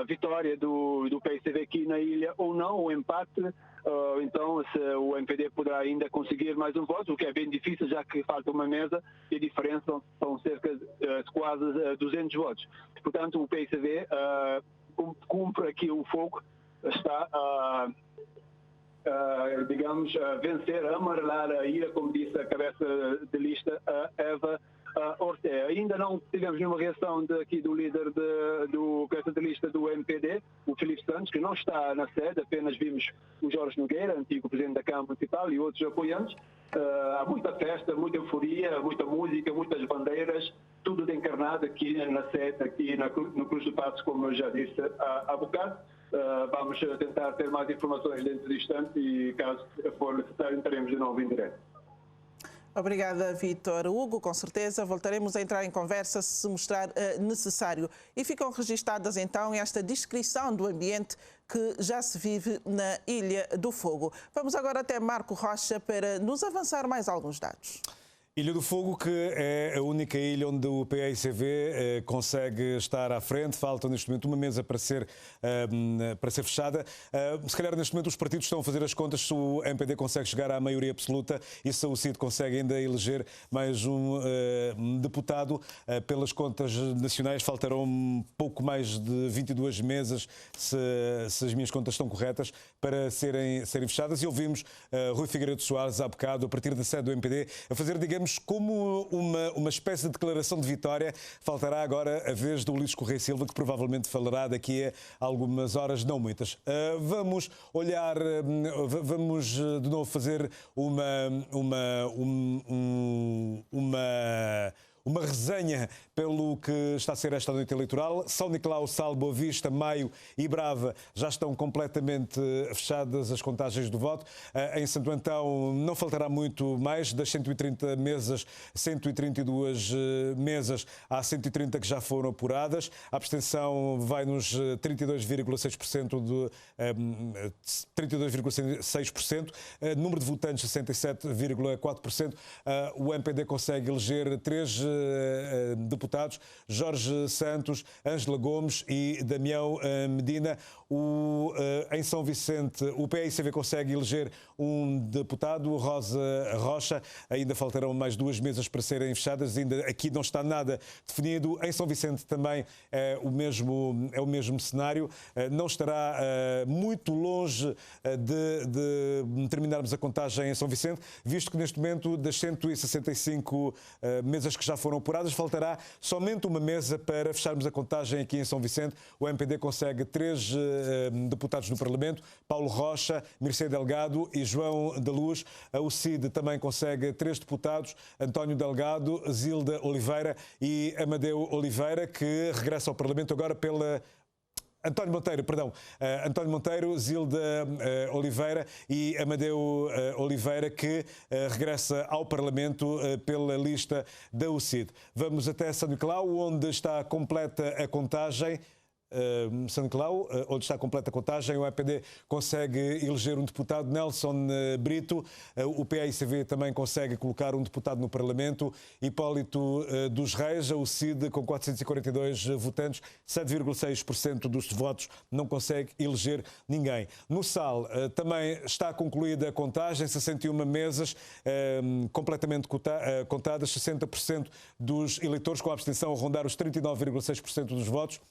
vitória do PSV aqui na ilha ou não, o empate. Então, se o MPD poderá ainda conseguir mais um voto, o que é bem difícil, já que falta uma mesa e a diferença são cerca de quase 200 votos. Portanto, o PSV cumpre aqui o fogo, está digamos, vencer, amarelar a ilha, como disse a cabeça de lista, Eva Ortega. Ainda não tivemos nenhuma reação aqui do líder do cabeça de lista do MPD, o Filipe Santos, que não está na sede, apenas vimos o Jorge Nogueira, antigo presidente da Câmara Municipal, e outros apoiantes. Há muita festa, muita euforia, muita música, muitas bandeiras, tudo de encarnado aqui na sede, aqui no Cruz de Passos, como eu já disse há bocado. Vamos tentar ter mais informações dentro do instante e, caso for necessário, entraremos de novo em direto. Obrigada, Vítor Hugo. Com certeza voltaremos a entrar em conversa se mostrar necessário. E ficam registadas então esta descrição do ambiente que já se vive na Ilha do Fogo. Vamos agora até Marco Rocha para nos avançar mais alguns dados. Ilha do Fogo, que é a única ilha onde o PAICV consegue estar à frente. Falta neste momento uma mesa para ser fechada. Se calhar neste momento os partidos estão a fazer as contas se o MPD consegue chegar à maioria absoluta e se o CID consegue ainda eleger mais um deputado. Pelas contas nacionais faltarão um pouco mais de 22 mesas, se as minhas contas estão corretas, para serem fechadas. E ouvimos Rui Figueiredo Soares há bocado, a partir da sede do MPD, a fazer, digamos, como uma espécie de declaração de vitória. Faltará agora a vez do Ulisses Correia Silva, que provavelmente falará daqui a algumas horas, não muitas. Vamos olhar, vamos de novo fazer uma resenha pelo que está a ser esta noite eleitoral. São Nicolau, Sal, Boa Vista, Maio e Brava já estão completamente fechadas as contagens do voto. Em Santo Antão não faltará muito mais. Das 130 mesas, 132 mesas, há 130 que já foram apuradas. A abstenção vai nos 32,6%. 32,6%. Número de votantes, 67,4%. O MPD consegue eleger 3 deputados, Jorge Santos, Ângela Gomes e Damião Medina. Em São Vicente, o PAICV consegue eleger um deputado, Rosa Rocha. Ainda faltarão mais 2 mesas para serem fechadas. Ainda aqui não está nada definido. Em São Vicente também é o mesmo cenário. Não estará muito longe de terminarmos a contagem em São Vicente, visto que neste momento das 165 mesas que já foram apuradas, faltará somente uma mesa para fecharmos a contagem aqui em São Vicente. O MPD consegue 3 deputados no Parlamento, Paulo Rocha, Mircea Delgado e João da Luz. O CID também consegue 3 deputados, António Delgado, Zilda Oliveira e Amadeu Oliveira, que regressa ao Parlamento agora pela... António Monteiro, Zilda Oliveira e Amadeu Oliveira, que regressa ao Parlamento pela lista da UCID. Vamos até São Nicolau, onde está completa a contagem. São Nicolau, onde está completa a contagem, o MPD consegue eleger um deputado, Nelson Brito. O PAICV também consegue colocar um deputado no Parlamento, Hipólito dos Reis. O CID, com 442 votantes, 7,6% dos votos, não consegue eleger ninguém. No SAL também está concluída a contagem, 61 mesas completamente contadas, 60% dos eleitores, com a abstenção a rondar os 39,6% dos votos.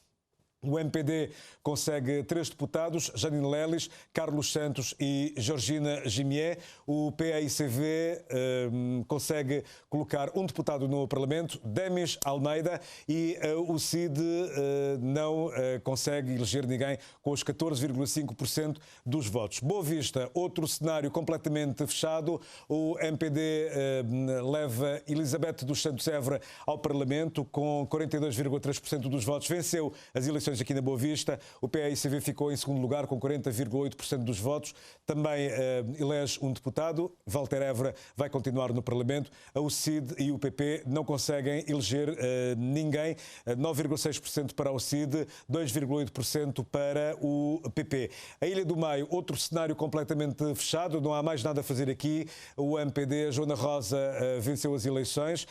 O MPD consegue 3 deputados, Janine Lelis, Carlos Santos e Georgina Gimier. O PAICV consegue colocar um deputado no Parlamento, Demis Almeida, e o CID não consegue eleger ninguém, com os 14,5% dos votos. Boa Vista, outro cenário completamente fechado. O MPD leva Elizabeth dos Santos Évora ao Parlamento com 42,3% dos votos. Venceu as eleições aqui na Boa Vista. O PAICV ficou em segundo lugar com 40,8% dos votos. Também elege um deputado. Walter Évora vai continuar no Parlamento. A UCID e o PP não conseguem eleger ninguém. 9,6% para o CID, 2,8% para o PP. A Ilha do Maio, outro cenário completamente fechado. Não há mais nada a fazer aqui. O MPD, Joana Rosa, venceu as eleições.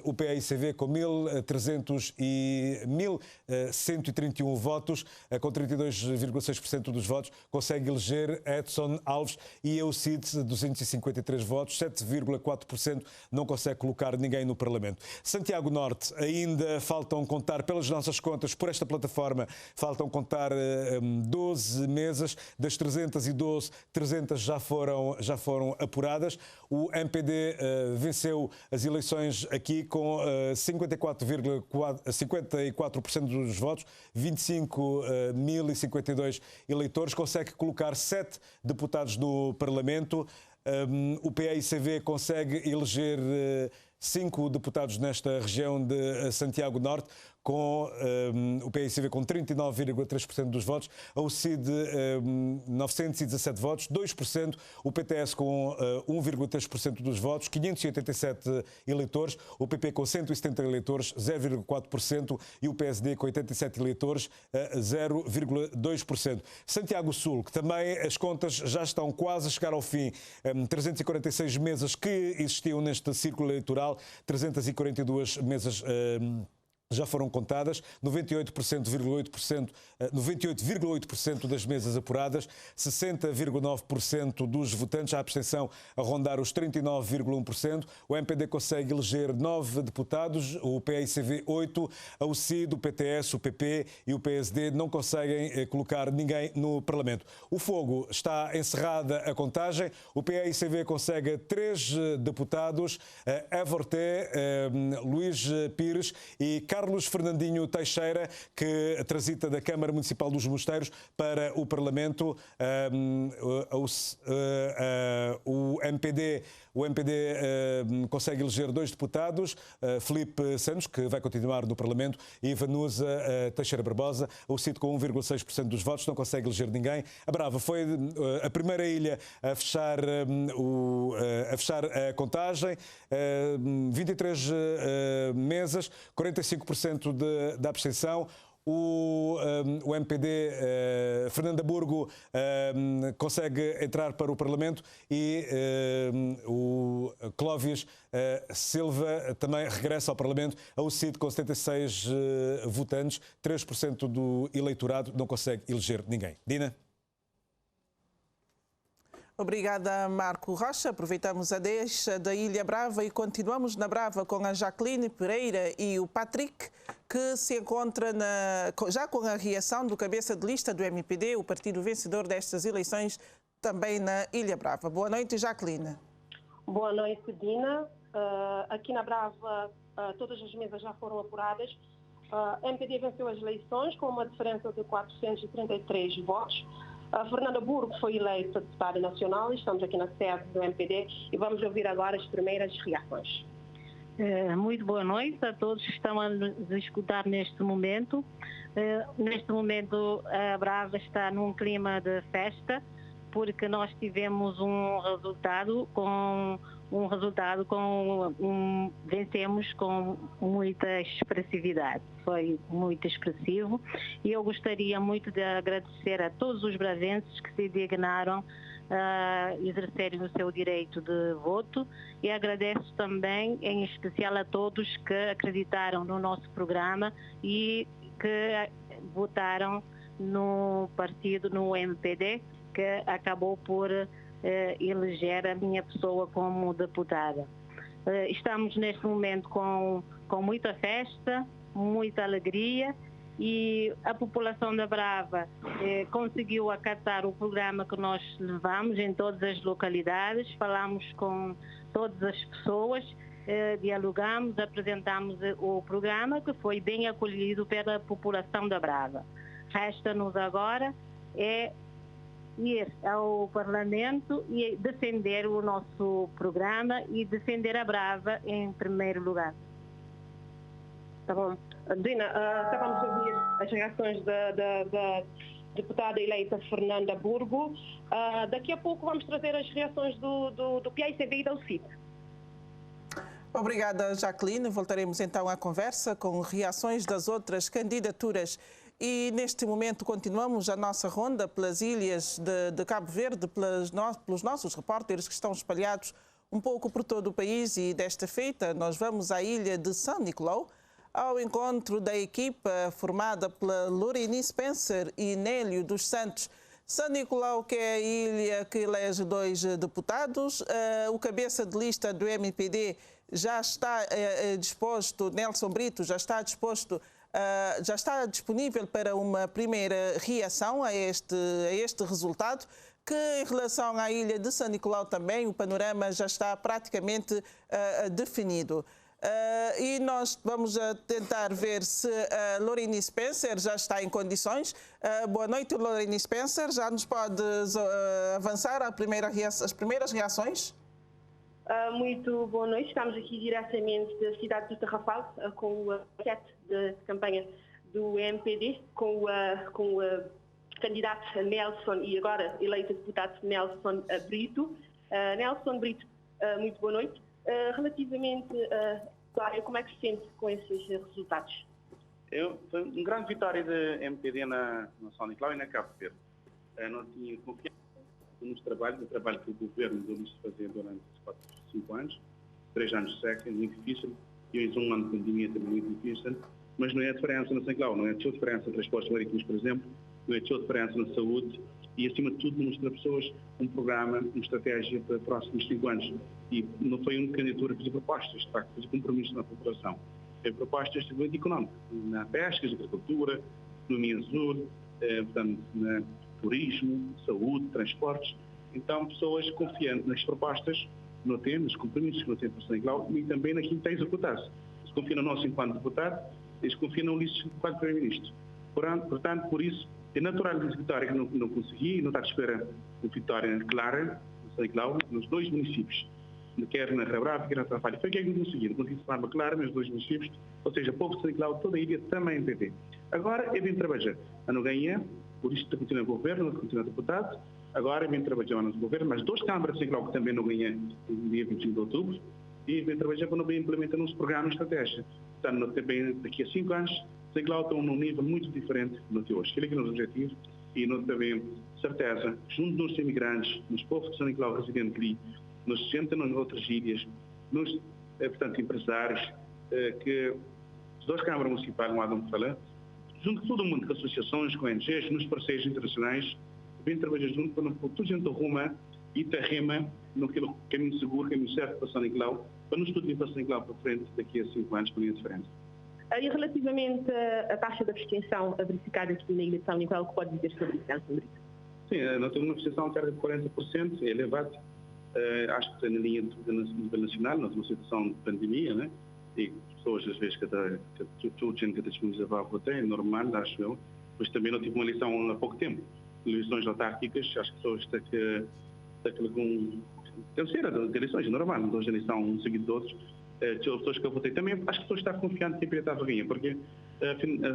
O PAICV com 1.131 votos, com 32,6% dos votos, consegue eleger Edson Alves, e a UCID, 253 votos, 7,4%, não consegue colocar ninguém no Parlamento. Santiago Norte, ainda faltam contar, pelas nossas contas, por esta plataforma, faltam contar 12 mesas. Das 312, 300 já foram apuradas. O MPD venceu as eleições aqui com 54% dos votos, 25.052 eleitores, consegue colocar 7 deputados no Parlamento. O PAICV consegue eleger 5 deputados nesta região de Santiago Norte, com o PAICV com 39,3% dos votos, a UCID 917 votos, 2%, o PTS com 1,3% dos votos, 587 eleitores, o PP com 170 eleitores, 0,4%, e o PSD com 87 eleitores, 0,2%. Santiago Sul, que também as contas já estão quase a chegar ao fim, 346 mesas que existiam neste círculo eleitoral, 342 mesas já foram contadas, 98,8% das mesas apuradas, 60,9% dos votantes, a abstenção a rondar os 39,1%. O MPD consegue eleger 9 deputados, o PAICV 8, a UCID, o PTS, o PP e o PSD não conseguem colocar ninguém no Parlamento. O fogo está encerrada a contagem, o PAICV consegue 3 deputados, Avorté, Luís Pires e Carlos Fernandinho Teixeira, que transita da Câmara Municipal dos Mosteiros para o Parlamento. O MPD consegue eleger 2 deputados, Filipe Santos, que vai continuar no Parlamento, e Vanusa Teixeira Barbosa. O CID com 1,6% dos votos não consegue eleger ninguém. A Brava foi a primeira ilha a fechar a contagem, 23 mesas, 45% da abstenção. O MPD Fernando Hamburgo consegue entrar para o Parlamento e o Clóvis Silva também regressa ao Parlamento. A UCID, com 76 votantes, 3% do eleitorado, não consegue eleger ninguém. Dina? Obrigada, Marco Rocha. Aproveitamos a deixa da Ilha Brava e continuamos na Brava com a Jacqueline Pereira e o Patrick, que se encontra já com a reação do cabeça de lista do MPD, o partido vencedor destas eleições, também na Ilha Brava. Boa noite, Jacqueline. Boa noite, Dina. Aqui na Brava, todas as mesas já foram apuradas. A MPD venceu as eleições com uma diferença de 433 votos. A Fernanda Burgo foi eleita deputada nacional. Estamos aqui na sede do MPD e vamos ouvir agora as primeiras reações. Muito boa noite a todos que estão a nos escutar neste momento. Neste momento a Brava está num clima de festa, porque nós tivemos vencemos com muita expressividade, foi muito expressivo, e eu gostaria muito de agradecer a todos os bravenses que se dignaram a exercerem o seu direito de voto, e agradeço também em especial a todos que acreditaram no nosso programa e que votaram no partido, no MPD, que acabou por eleger a minha pessoa como deputada. Estamos neste momento com muita festa, muita alegria, e a população da Brava conseguiu acatar o programa que nós levamos em todas as localidades. Falamos com todas as pessoas, dialogamos, apresentamos o programa, que foi bem acolhido pela população da Brava. Resta-nos agora ir ao Parlamento e defender o nosso programa e defender a Brava em primeiro lugar. Tá bom. Dina, acabamos de ouvir as reações da deputada eleita Fernanda Burgo. Daqui a pouco vamos trazer as reações do PAICV e da UCID. Obrigada, Jacqueline. Voltaremos então à conversa com reações das outras candidaturas. E neste momento continuamos a nossa ronda pelas ilhas de Cabo Verde, pelos nossos repórteres que estão espalhados um pouco por todo o país, e desta feita nós vamos à ilha de São Nicolau, ao encontro da equipa formada pela Loreni Spencer e Nélio dos Santos. São Nicolau, que é a ilha que elege 2 deputados, o cabeça de lista do MPD já está disposto, Nelson Brito, já está disponível para uma primeira reação a este resultado, que em relação à ilha de São Nicolau também o panorama já está praticamente definido. E nós vamos tentar ver se a Loreni Spencer já está em condições. Boa noite, Loreni Spencer. Já nos podes avançar as primeiras reações? Muito boa noite. Estamos aqui diretamente da cidade do Tarrafal com o paquete de campanha do MPD, com o candidato Nelson e agora eleito deputado Nelson Brito. Nelson Brito, muito boa noite. Relativamente, Cláudia, como é que se sente com esses resultados? Foi uma grande vitória da MPD na São Nicolau e na Cabo Verde. Não tinha confiança no trabalho que o governo deu-nos fazer durante 5 anos, 3 anos de seca, muito difícil, e hoje um ano de pandemia também muito difícil, mas não é a diferença na São Nicolau, não é a diferença em transportes marítimos, por exemplo, não é a diferença na saúde e, acima de tudo, mostra a pessoas um programa, uma estratégia para os próximos 5 anos. E não foi uma candidatura que fez propostas, de facto, fez compromisso na população. Fez propostas de desenvolvimento económico, na pesca, na agricultura, economia azul, portanto, na turismo, saúde, transportes. Então, pessoas confiantes nas propostas, não têm, nos compromissos que não têm para São Nicolau e também naquilo que está executado. Se confia no nosso enquanto deputado, eles confiam no Ulisses enquanto Primeiro-Ministro. Portanto, por isso, é natural que a vitória que não consegui, não está à espera de vitória clara de São Nicolau, nos 2 municípios, quer na Rabrava, quer na Trafalha. Foi o que é que não consegui. Não consegui de forma clara nos 2 municípios, ou seja, o povo de São Nicolau, toda a ilha, também MPD. Agora, é bem trabalhar. Eu não ganhei, por isso continua no governo, continua deputado. Agora é bem trabalhar no governo, mas 2 câmaras de São Nicolau que também não ganhei no dia 25 de outubro, e bem trabalhar quando bem implementando uns programas de estratégia. Portanto, também daqui a 5 anos, São Nicolau está num nível muito diferente do de hoje. Aquele que é os objetivos, e nós também, certeza, junto dos imigrantes, nos povos de São Nicolau residentes ali, nos 60 nas outras ilhas, nos, portanto, empresários, que as 2 câmaras municipais, não há de me falar, junto com todo mundo, com associações, com ONGs, nos parceiros internacionais, vem trabalhar junto para que toda a gente arruma e terrema no caminho seguro, caminho certo para São Nicolau, para nos tudo ir para São Nicolau para frente daqui a 5 anos, com a diferença. E relativamente à taxa de abstenção verificada aqui na ilha de São Nicolau, o que pode dizer sobre isso, Nelson Brito? Sim, nós temos uma abstenção cerca de 40%, é elevado. Acho que está na linha do nível nacional, nós temos uma situação de pandemia, né? E pessoas, às vezes, cada disponibilizava a votar, é normal, acho eu. Mas também não tive uma eleição há pouco tempo. Eleições autárquicas, acho que pessoas têm que ser de eleições, normal, não de eleição um seguido de outros. Pessoas que eu votei também, acho que pessoas estão confiantes que a estava a ganhar, porque,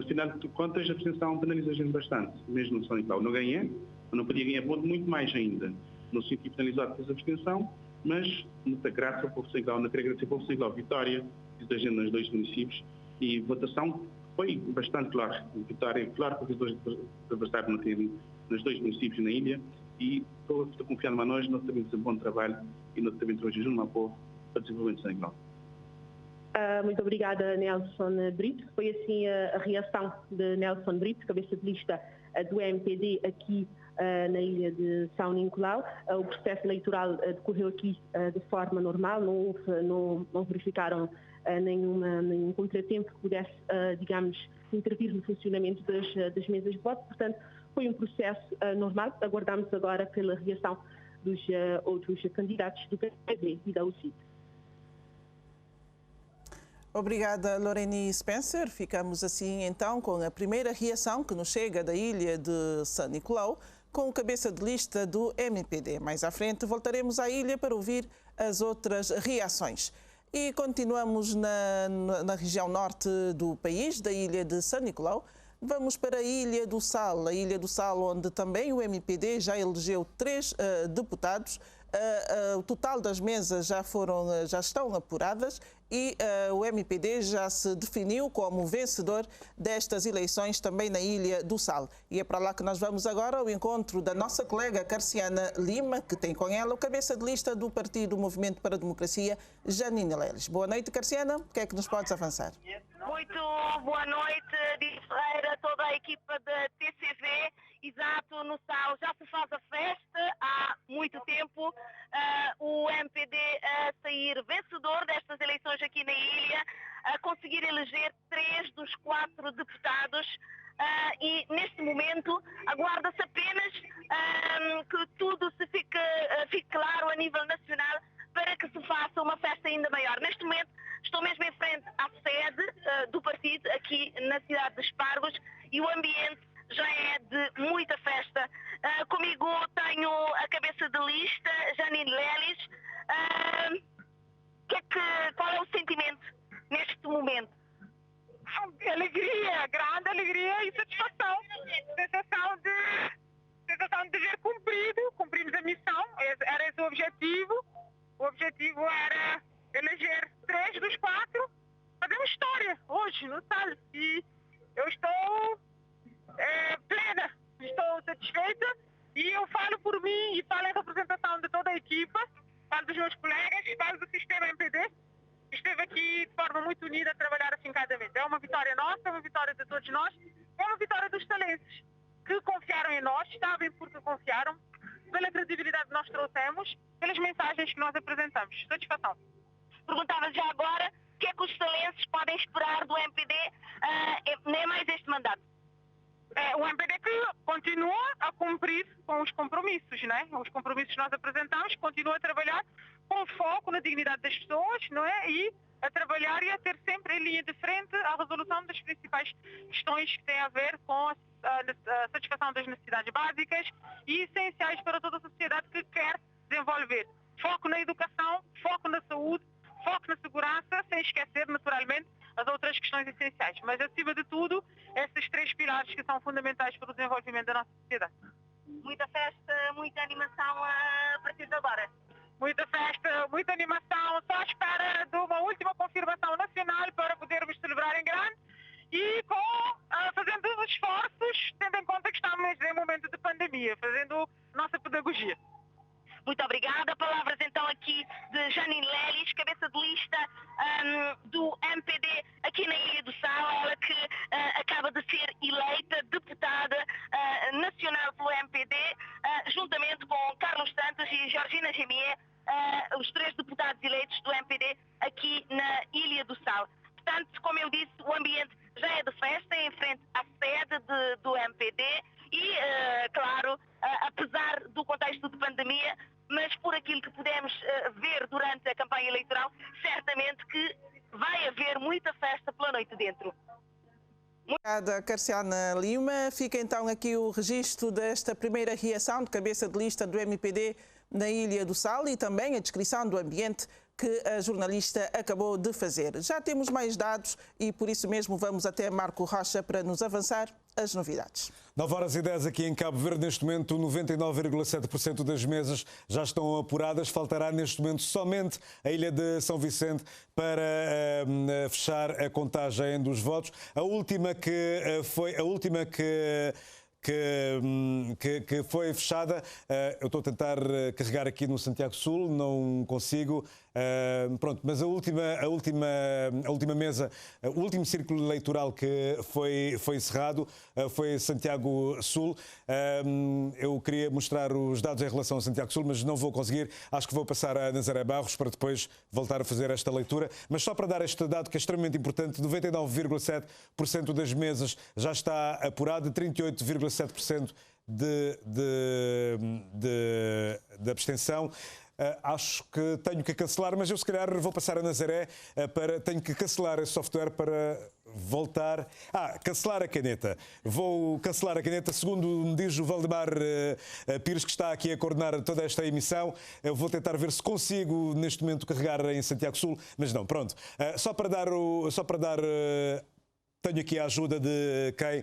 afinal de contas, a abstenção penaliza a gente bastante, mesmo no São Nicolau. Não ganhei, não podia ganhar voto muito mais ainda. No sentido penalizado pela abstenção, mas muita graça ao povo de São Nicolau, não queria agradecer ao povo de São Nicolau, vitória da gente nos 2 municípios, e votação foi bastante clara. Vitória, claro, porque os 2 adversários não têm nos 2 municípios na ilha, e estou confiando em nós também fazemos um bom trabalho, e nós também trabalhamos junto ao povo para o desenvolvimento de São Nicolau. Muito obrigada, Nelson Brito. Foi assim a reação de Nelson Brito, cabeça de lista do MPD aqui na ilha de São Nicolau. O processo eleitoral decorreu aqui de forma normal, não verificaram nenhum contratempo que pudesse, digamos, intervir no funcionamento das mesas de voto. Portanto, foi um processo normal. Aguardamos agora pela reação dos outros candidatos do PPD e da UCID. Obrigada, Loreni Spencer. Ficamos assim então com a primeira reação que nos chega da ilha de São Nicolau, com o cabeça de lista do MPD. Mais à frente voltaremos à ilha para ouvir as outras reações. E continuamos na região norte do país, da ilha de São Nicolau. Vamos para a Ilha do Sal, onde também o MPD já elegeu 3 deputados. O total das mesas já estão apuradas e o MPD já se definiu como vencedor destas eleições também na Ilha do Sal. E é para lá que nós vamos agora ao encontro da nossa colega Carciana Lima, que tem com ela o cabeça de lista do Partido Movimento para a Democracia, Janine Leles. Boa noite, Carciana. O que é que nos podes avançar? Muito boa noite, Dina Ferreira, toda a equipa da TCV. Exato, no Sal já se faz a festa há muito tempo. O MPD a sair vencedor destas eleições aqui na ilha, a conseguir eleger 3 dos 4 deputados. E neste momento aguarda-se apenas que tudo se fique claro a nível nacional para que se faça uma festa ainda maior. Neste momento estou mesmo em frente à sede do partido aqui na cidade de Espargos e o ambiente já é de muita festa. Comigo tenho a cabeça de lista, Janine Leles. objetivo era eleger 3 dos 4, fazer uma história hoje no SAL. E eu estou plena, estou satisfeita, e eu falo por mim e falo em representação de toda a equipa, falo dos meus colegas, falo do sistema MPD, que esteve aqui de forma muito unida a trabalhar afincadamente. É uma vitória nossa, é uma vitória de todos nós, é uma vitória dos salenses que confiaram em nós, sabem porque confiaram, pela credibilidade que nós trouxemos, pelas mensagens que nós apresentamos. Satisfação. Perguntava já agora o que é que os salenses podem esperar do MPD nem mais este mandato. O MPD que continua a cumprir com os compromissos, não é? Os compromissos que nós apresentamos, continua a trabalhar com foco na dignidade das pessoas, não é? E a trabalhar e a ter sempre em linha de frente a resolução das principais questões que têm a ver com a satisfação das necessidades básicas e essenciais para toda a sociedade que quer desenvolver. Foco na educação, foco na saúde, foco na segurança, sem esquecer, naturalmente, as outras questões essenciais. Mas, acima de tudo, esses 3 pilares que são fundamentais para o desenvolvimento da nossa sociedade. Muita festa, muita animação a partir de agora. Muita festa, muita animação, só à espera de uma última confirmação nacional para podermos celebrar em grande e fazendo os esforços, tendo em conta que estamos em momento de pandemia, fazendo nossa pedagogia. Muito obrigada. Palavras então aqui de Janine Lelis, cabeça de lista do MPD aqui na Ilha do Sal, ela que acaba de ser eleita deputada nacional pelo MPD, juntamente com Carlos Santos e Georgina Gemier, os 3 deputados eleitos do MPD aqui na Ilha do Sal. Portanto, como eu disse, o ambiente já é de festa em frente à sede do MPD e, claro, apesar do contexto de pandemia, mas por aquilo que pudemos ver durante a campanha eleitoral, certamente que vai haver muita festa pela noite dentro. Obrigada, Carciana Lima. Fica então aqui o registro desta primeira reação de cabeça de lista do MPD na Ilha do Sal e também a descrição do ambiente que a jornalista acabou de fazer. Já temos mais dados e por isso mesmo vamos até Marco Rocha para nos avançar as novidades. 9h10 aqui em Cabo Verde. Neste momento 99,7% das mesas já estão apuradas. Faltará neste momento somente a Ilha de São Vicente para fechar a contagem dos votos. A última que foi fechada, eu estou a tentar carregar aqui no Santiago Sul, não consigo. Pronto, mas a última mesa, o último círculo eleitoral que foi encerrado foi Santiago Sul. Eu queria mostrar os dados em relação a Santiago Sul, mas não vou conseguir. Acho que vou passar a Nazaré Barros para depois voltar a fazer esta leitura. Mas só para dar este dado que é extremamente importante, 99,7% das mesas já está apurado, 38,7% de abstenção. Acho que tenho que cancelar, mas eu se calhar vou passar a Nazaré tenho que cancelar esse software para voltar. Cancelar a caneta. Vou cancelar a caneta, segundo me diz o Valdemar Pires, que está aqui a coordenar toda esta emissão. Eu vou tentar ver se consigo neste momento carregar em Santiago Sul, mas não, pronto. Só para dar tenho aqui a ajuda de quem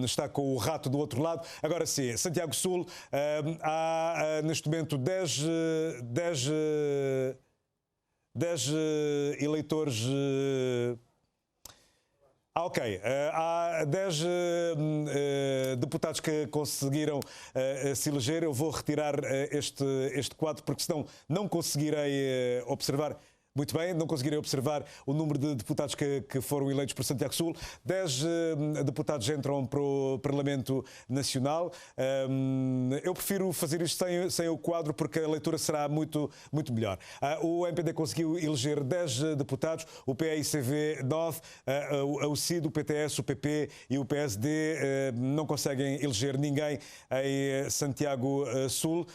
está com o rato do outro lado. Agora sim, Santiago Sul, há neste momento 10 eleitores. Ok, há 10 deputados que conseguiram se eleger. Eu vou retirar este quadro porque senão não conseguirei observar. Muito bem, não conseguirei observar o número de deputados que foram eleitos por Santiago Sul. 10 deputados entram para o Parlamento Nacional. Eu prefiro fazer isto sem o quadro porque a leitura será muito melhor. O MPD conseguiu eleger 10 deputados, o PAICV 9, a UCID, o PTS, o PP e o PSD não conseguem eleger ninguém em Santiago Sul.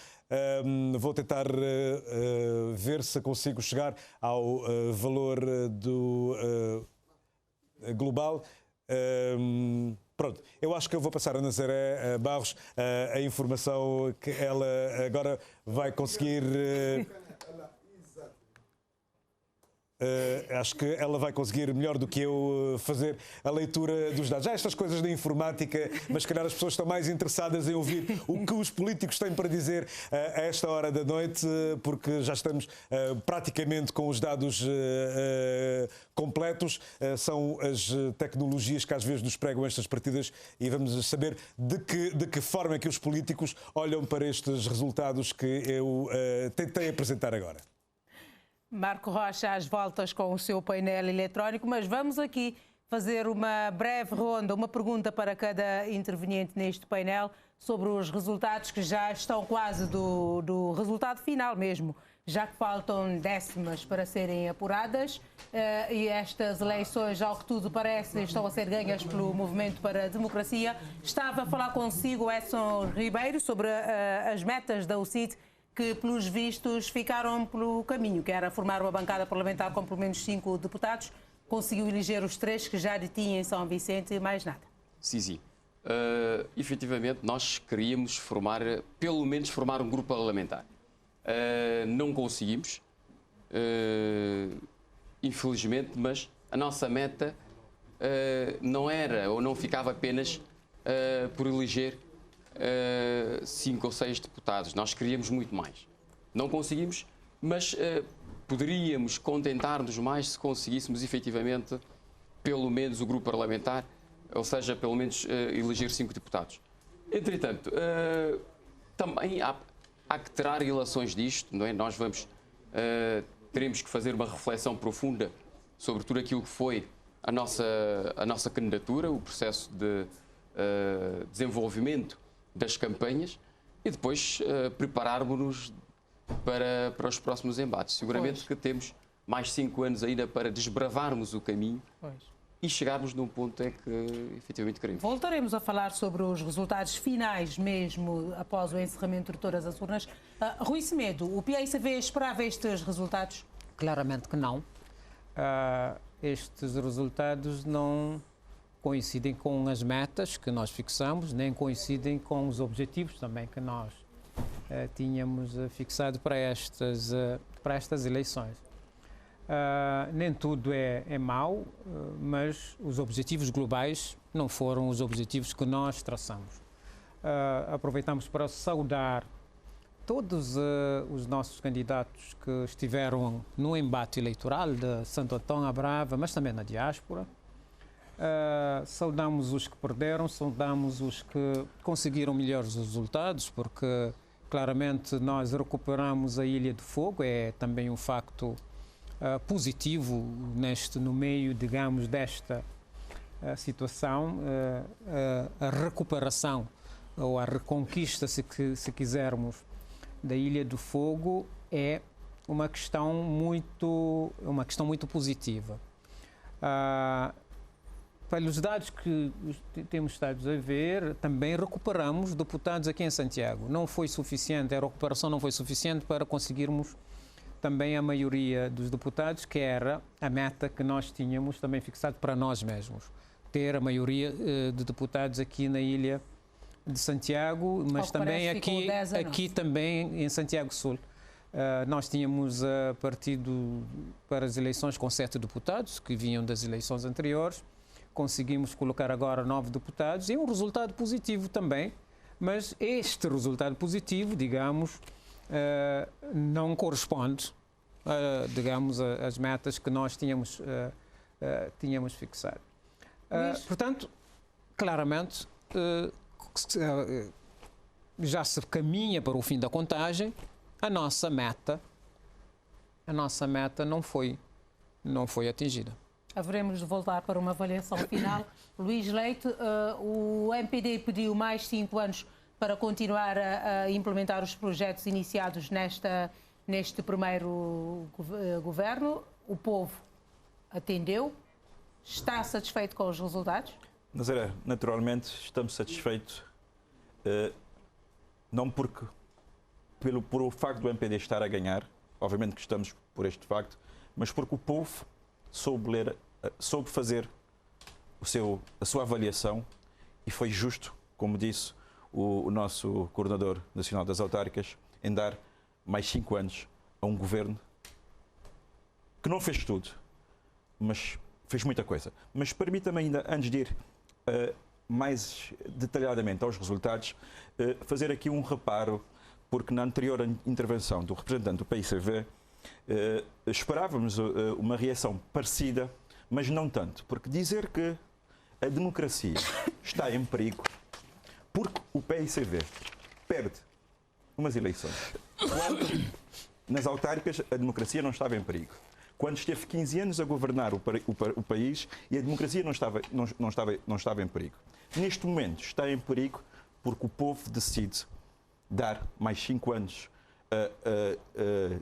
Vou tentar ver se consigo chegar ao valor do global. Pronto, eu acho que eu vou passar a Nazaré Barros a informação que ela agora vai conseguir. Acho que ela vai conseguir melhor do que eu fazer a leitura dos dados. Já estas coisas da informática, mas se calhar as pessoas estão mais interessadas em ouvir o que os políticos têm para dizer a esta hora da noite, porque já estamos praticamente com os dados completos. São as tecnologias que às vezes nos pregam estas partidas e vamos saber de que forma é que os políticos olham para estes resultados que eu tentei apresentar agora. Marco Rocha às voltas com o seu painel eletrónico, mas vamos aqui fazer uma breve ronda, uma pergunta para cada interveniente neste painel sobre os resultados que já estão quase do resultado final mesmo, já que faltam décimas para serem apuradas e estas eleições, ao que tudo parece, estão a ser ganhas pelo Movimento para a Democracia. Estava a falar consigo, Edson Ribeiro, sobre as metas da UCID, que, pelos vistos, ficaram pelo caminho, que era formar uma bancada parlamentar com pelo menos 5 deputados. Conseguiu eleger os 3 que já detinha em São Vicente e mais nada. Sim. Efetivamente, nós queríamos pelo menos formar um grupo parlamentar. Não conseguimos, infelizmente, mas a nossa meta não era ou não ficava apenas por eleger 5 ou 6 deputados. Nós queríamos muito mais. Não conseguimos, mas poderíamos contentar-nos mais se conseguíssemos efetivamente pelo menos o grupo parlamentar, ou seja, pelo menos eleger 5 deputados. Entretanto, também há que tirar relações disto, não é? Nós teremos que fazer uma reflexão profunda sobre tudo aquilo que foi a nossa candidatura, o processo de desenvolvimento das campanhas e depois prepararmos-nos para os próximos embates. Seguramente que temos mais 5 anos ainda para desbravarmos o caminho e chegarmos num ponto em que efetivamente queremos. Voltaremos a falar sobre os resultados finais mesmo após o encerramento de todas as urnas. Rui Semedo, o PAICV esperava estes resultados? Claramente que não. Estes resultados não coincidem com as metas que nós fixamos, nem coincidem com os objetivos também que nós tínhamos fixado para estas eleições. Nem tudo é mau, mas os objetivos globais não foram os objetivos que nós traçamos. Aproveitamos para saudar todos os nossos candidatos que estiveram no embate eleitoral de Santo Antão à Brava, mas também na diáspora. Saudamos os que perderam, saudamos os que conseguiram melhores resultados, porque claramente nós recuperamos a Ilha do Fogo, é também um facto positivo no meio, digamos, desta situação. A recuperação ou a reconquista, se quisermos, da Ilha do Fogo é uma questão muito positiva. Pelos dados que temos estado a ver, também recuperamos deputados aqui em Santiago. Não foi suficiente, a recuperação não foi suficiente para conseguirmos também a maioria dos deputados, que era a meta que nós tínhamos também fixado para nós mesmos. Ter a maioria de deputados aqui na Ilha de Santiago, mas também aqui também em Santiago Sul. Nós tínhamos partido para as eleições com 7 deputados, que vinham das eleições anteriores. Conseguimos colocar agora 9 deputados, e é um resultado positivo também, mas este resultado positivo, digamos, não corresponde, digamos, às metas que nós tínhamos fixado. Portanto, claramente, já se caminha para o fim da contagem. A nossa meta não foi atingida. Haveremos de voltar para uma avaliação final. Luís Leite, o MPD pediu mais 5 anos para continuar a implementar os projetos iniciados neste primeiro governo. O povo atendeu. Está satisfeito com os resultados? Nazaré, naturalmente estamos satisfeitos, não por o facto do MPD estar a ganhar, obviamente que estamos por este facto, mas porque o povo soube fazer a sua avaliação e foi justo, como disse o nosso coordenador nacional das autárquicas, em dar mais 5 anos a um governo que não fez tudo, mas fez muita coisa. Mas permita-me ainda, antes de ir mais detalhadamente aos resultados, fazer aqui um reparo, porque na anterior intervenção do representante do PICV esperávamos uma reação parecida, mas não tanto, porque dizer que a democracia está em perigo porque o PICV perde umas eleições, quando nas autárquicas a democracia não estava em perigo, quando esteve 15 anos a governar o país e a democracia não estava em perigo. Neste momento está em perigo porque o povo decide dar mais 5 anos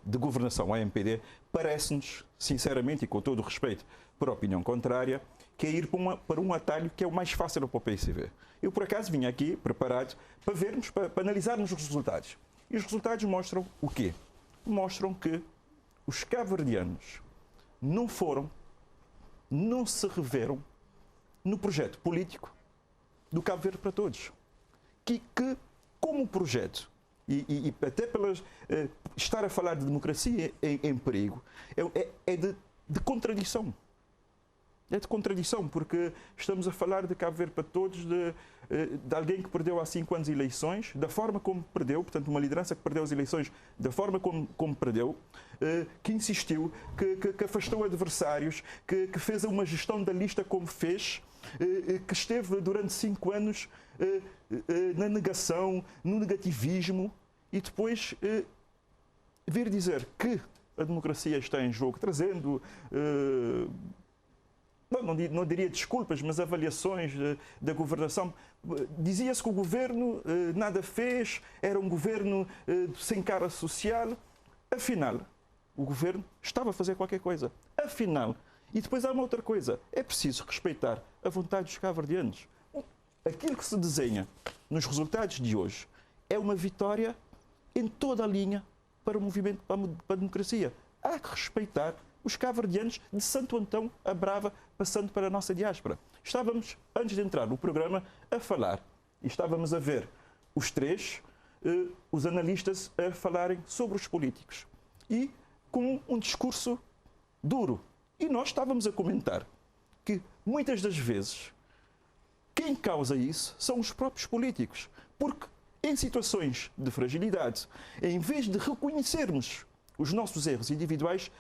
de governação à MPD. Parece-nos, sinceramente e com todo o respeito por opinião contrária, que é ir para um atalho que é o mais fácil para o PICV. Eu, por acaso, vim aqui preparado para vermos, para analisarmos os resultados. E os resultados mostram o quê? Mostram que os cabo-verdianos não se reveram no projeto político do Cabo Verde para Todos. Que como projeto, e até pelas estar a falar de democracia em perigo, é de contradição. É de contradição, porque estamos a falar de Cabo Verde para Todos, de alguém que perdeu há 5 anos eleições, da forma como perdeu, portanto, uma liderança que perdeu as eleições da forma como perdeu, que insistiu, que afastou adversários, que fez uma gestão da lista como fez, que esteve durante 5 anos na negação, no negativismo, e depois vir dizer que a democracia está em jogo, trazendo... Não diria desculpas, mas avaliações da governação. Dizia-se que o governo nada fez, era um governo sem cara social. Afinal, o governo estava a fazer qualquer coisa. Afinal, e depois há uma outra coisa, é preciso respeitar a vontade dos cabo-verdianos. Aquilo que se desenha nos resultados de hoje é uma vitória em toda a linha para o movimento para a democracia. Há que respeitar os cabo-verdianos de Santo Antão a Brava, passando para a nossa diáspora. Estávamos, antes de entrar no programa, a falar, e estávamos a ver os três, os analistas, a falarem sobre os políticos. E com um discurso duro. E nós estávamos a comentar que, muitas das vezes, quem causa isso são os próprios políticos. Porque, em situações de fragilidade, em vez de reconhecermos os nossos erros individuais,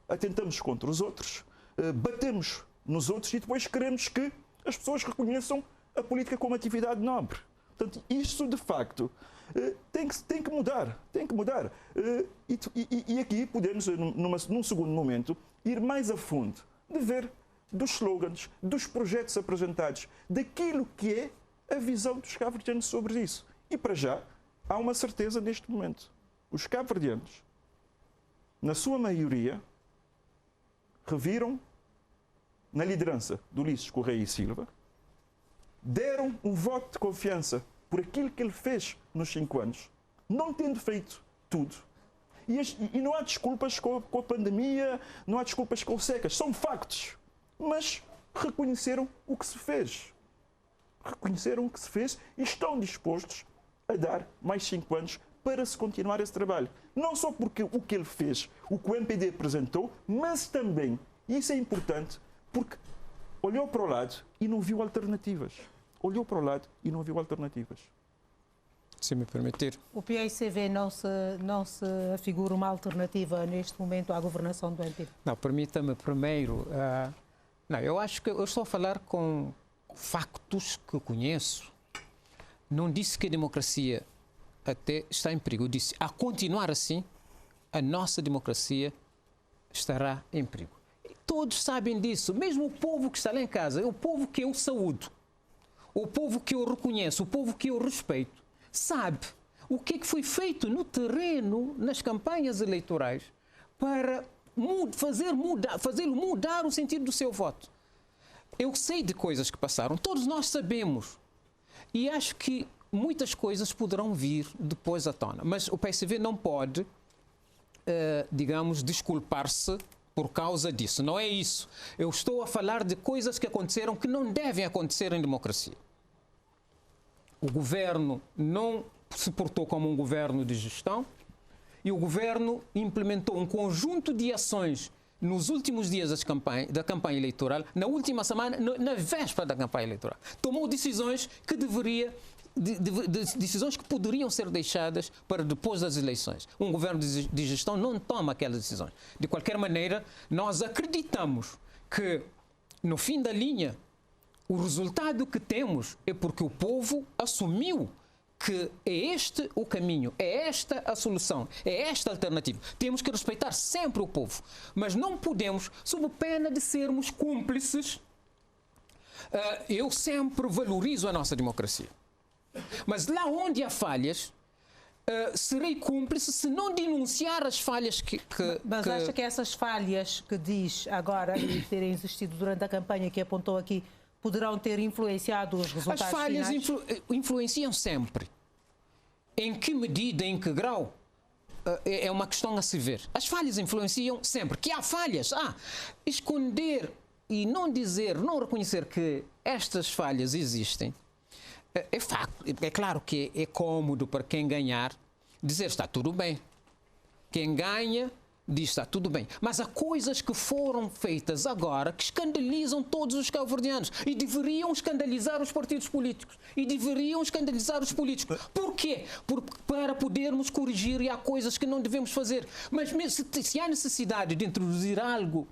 atentamos contra os outros, batemos nos outros e depois queremos que as pessoas reconheçam a política como atividade nobre. Portanto, isso de facto tem que mudar, tem que mudar. E aqui podemos, num segundo momento, ir mais a fundo de ver dos slogans, dos projetos apresentados, daquilo que é a visão dos cabo-verdianos sobre isso. E para já, há uma certeza neste momento. Os cabo-verdianos, na sua maioria, reviram na liderança do Ulisses Correia e Silva, deram um voto de confiança por aquilo que ele fez nos 5 anos, não tendo feito tudo. E não há desculpas com a pandemia, não há desculpas com secas, são factos. Mas reconheceram o que se fez. Reconheceram o que se fez e estão dispostos a dar mais 5 anos para se continuar esse trabalho. Não só porque o que ele fez, o que o MPD apresentou, mas também, e isso é importante, porque olhou para o lado e não viu alternativas. Olhou para o lado e não viu alternativas. Se me permitir. O PICV não se afigura uma alternativa neste momento à governação do MPD? Não, permita-me primeiro... eu acho que eu estou a falar com factos que conheço. Não disse que a democracia até está em perigo. Eu disse, a continuar assim, a nossa democracia estará em perigo. E todos sabem disso, mesmo o povo que está lá em casa, é o povo que eu saúdo, o povo que eu reconheço, o povo que eu respeito, sabe o que é que foi feito no terreno, nas campanhas eleitorais, para fazê-lo mudar o sentido do seu voto. Eu sei de coisas que passaram, todos nós sabemos, e acho que muitas coisas poderão vir depois à tona, mas o PSV não pode, digamos, desculpar-se por causa disso. Não é isso. Eu estou a falar de coisas que aconteceram que não devem acontecer em democracia. O governo não se portou como um governo de gestão e o governo implementou um conjunto de ações nos últimos dias da campanha eleitoral, na última semana, na véspera da campanha eleitoral, tomou decisões que decisões que poderiam ser deixadas para depois das eleições. Um governo de gestão não toma aquelas decisões. De qualquer maneira, nós acreditamos que, no fim da linha, o resultado que temos é porque o povo assumiu que é este o caminho, é esta a solução, é esta a alternativa. Temos que respeitar sempre o povo, mas não podemos, sob pena de sermos cúmplices. Eu sempre valorizo a nossa democracia. Mas lá onde há falhas, serei cúmplice se não denunciar as falhas Mas acha que essas falhas que diz agora e terem existido durante a campanha que apontou aqui poderão ter influenciado os resultados finais? As falhas influenciam sempre. Em que medida, em que grau, é uma questão a se ver. As falhas influenciam sempre. Que há falhas. Esconder e não dizer, não reconhecer que estas falhas existem, é facto. É claro que é cômodo para quem ganhar dizer está tudo bem. Quem ganha diz está tudo bem. Mas há coisas que foram feitas agora que escandalizam todos os cabo-verdianos e deveriam escandalizar os partidos políticos e deveriam escandalizar os políticos. Por quê? Para podermos corrigir, e há coisas que não devemos fazer. Mas mesmo se há necessidade de introduzir algo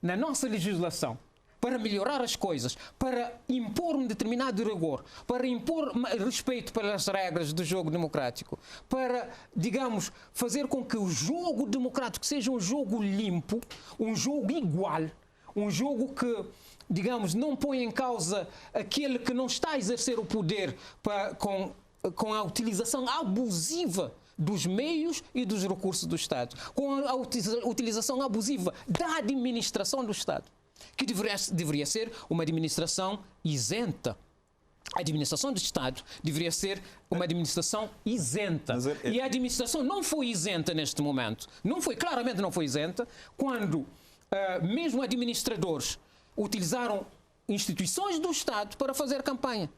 na nossa legislação para melhorar as coisas, para impor um determinado rigor, para impor respeito pelas regras do jogo democrático, para, digamos, fazer com que o jogo democrático seja um jogo limpo, um jogo igual, um jogo que, digamos, não põe em causa aquele que não está a exercer o poder com a utilização abusiva dos meios e dos recursos do Estado, com a utilização abusiva da administração do Estado, que deveria ser uma administração isenta. A administração do Estado deveria ser uma administração isenta. E a administração não foi isenta neste momento. Claramente não foi isenta, quando mesmo administradores utilizaram instituições do Estado para fazer campanha.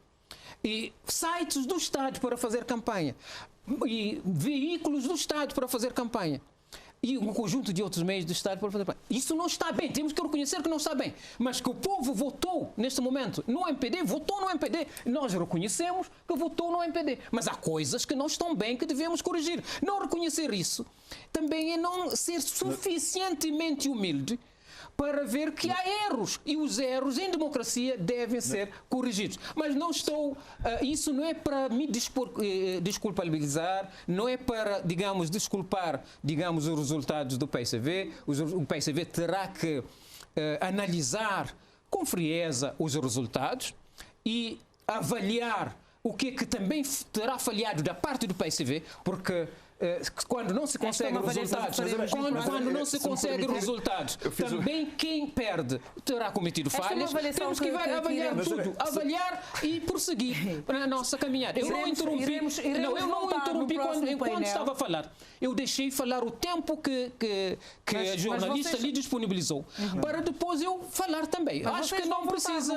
E sites do Estado para fazer campanha. E veículos do Estado para fazer campanha. E um conjunto de outros meios do Estado para fazer campanha. Isso não está bem, temos que reconhecer que não está bem. Mas que o povo votou, neste momento, no MPD, votou no MPD. Nós reconhecemos que votou no MPD. Mas há coisas que não estão bem, que devemos corrigir. Não reconhecer isso também é não ser suficientemente humilde para ver que há erros, e os erros em democracia devem ser corrigidos. Mas não estou... isso não é para me desculpabilizar, não é para, digamos, desculpar, digamos, os resultados do PCV. O PCV terá que analisar com frieza os resultados e avaliar o que é que também terá falhado da parte do PCV, porque quando não se consegue resultados, também quem perde terá cometido falhas. Temos que avaliar tudo, avaliar e prosseguir na nossa caminhada. Eu não interrompi enquanto estava a falar. Eu deixei falar o tempo que a jornalista lhe disponibilizou, para depois eu falar também. Acho que não precisa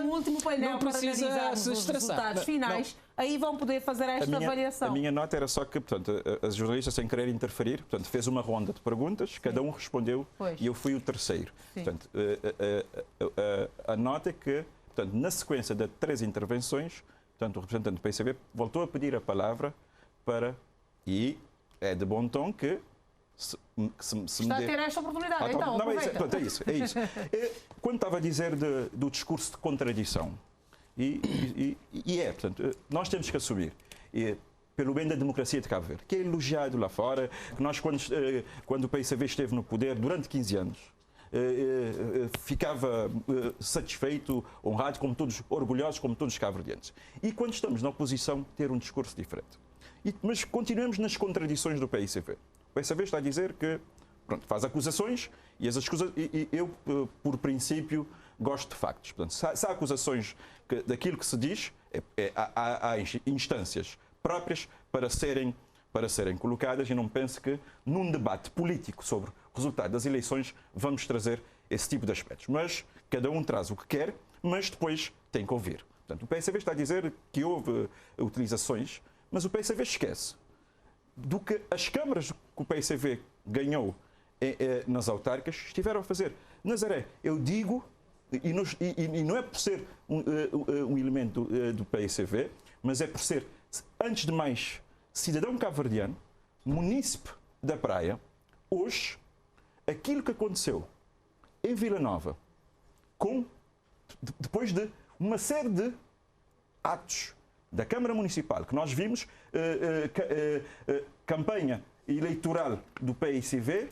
se estressar. Finais. Aí vão poder fazer esta avaliação. A minha nota era só que, portanto, as jornalistas, sem querer interferir, portanto, fez uma ronda de perguntas, cada um respondeu e eu fui o terceiro. Portanto, a nota é que, portanto, na sequência de 3 intervenções, portanto, o representante do PCV voltou a pedir a palavra e é de bom tom que se está a ter esta oportunidade, então não, é isso. Quando estava a dizer do discurso de contradição, portanto, nós temos que assumir, pelo bem da democracia de Cabo Verde, que é elogiado lá fora, que nós, quando o PCV esteve no poder durante 15 anos, ficava satisfeito, honrado, como todos, orgulhosos, como todos os cabo-verdianos. E quando estamos na oposição, ter um discurso diferente. Mas continuamos nas contradições do PCV. O PCV está a dizer que, pronto, faz acusações e eu, por princípio, gosto de factos. Portanto, se há acusações daquilo que se diz, há instâncias próprias para serem colocadas, e não penso que num debate político sobre o resultado das eleições vamos trazer esse tipo de aspectos. Mas cada um traz o que quer, mas depois tem que ouvir. Portanto, o PCV está a dizer que houve utilizações, mas o PCV esquece do que as câmaras que o PCV ganhou nas autárquicas estiveram a fazer. Nazaré, eu digo, e não é por ser um elemento do PICV, mas é por ser, antes de mais, cidadão cabo-verdiano, munícipe da Praia. Hoje, aquilo que aconteceu em Vila Nova, depois de uma série de atos da Câmara Municipal, que nós vimos, campanha eleitoral do PICV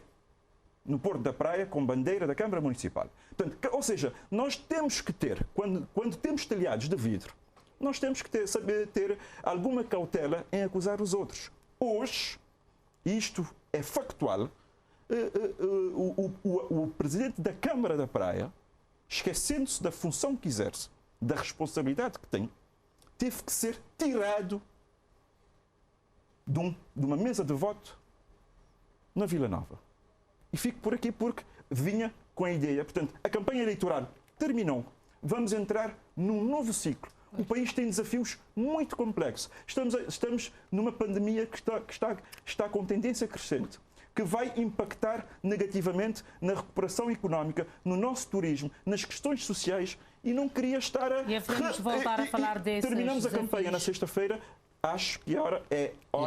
no Porto da Praia com bandeira da Câmara Municipal. Portanto, ou seja, nós temos que ter, quando temos telhados de vidro, nós temos que saber ter alguma cautela em acusar os outros. Hoje, isto é factual, o presidente da Câmara da Praia, esquecendo-se da função que exerce, da responsabilidade que tem, teve que ser tirado de uma mesa de voto na Vila Nova. E fico por aqui porque vinha com a ideia. Portanto, a campanha eleitoral terminou. Vamos entrar num novo ciclo. O país tem desafios muito complexos. Estamos numa pandemia que está com tendência crescente, que vai impactar negativamente na recuperação económica, no nosso turismo, nas questões sociais, e não queria estar a... E devemos voltar a falar desses Terminamos a desafios. campanha na sexta-feira. Acho que é hora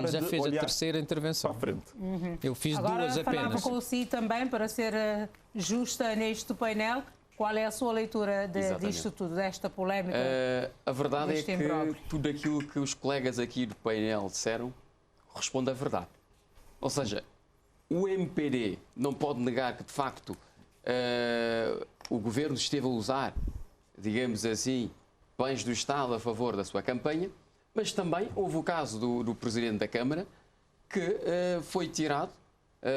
já de fez olhar a terceira intervenção. para a frente. Eu fiz Agora, duas apenas. falava com si também, para ser justa neste painel, qual é a sua leitura disto tudo, desta polémica? A verdade é deste que imbróglio? tudo aquilo que os colegas aqui do painel disseram responde à verdade. Ou seja, o MPD não pode negar que, de facto, o governo esteve a usar, digamos assim, bens do Estado a favor da sua campanha, mas também houve o caso do Presidente da Câmara, que foi tirado,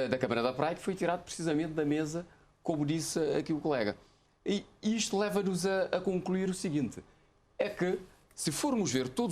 da Câmara da Praia, que foi tirado precisamente da mesa, como disse aqui o colega. E isto leva-nos a concluir o seguinte, é que, se formos ver todos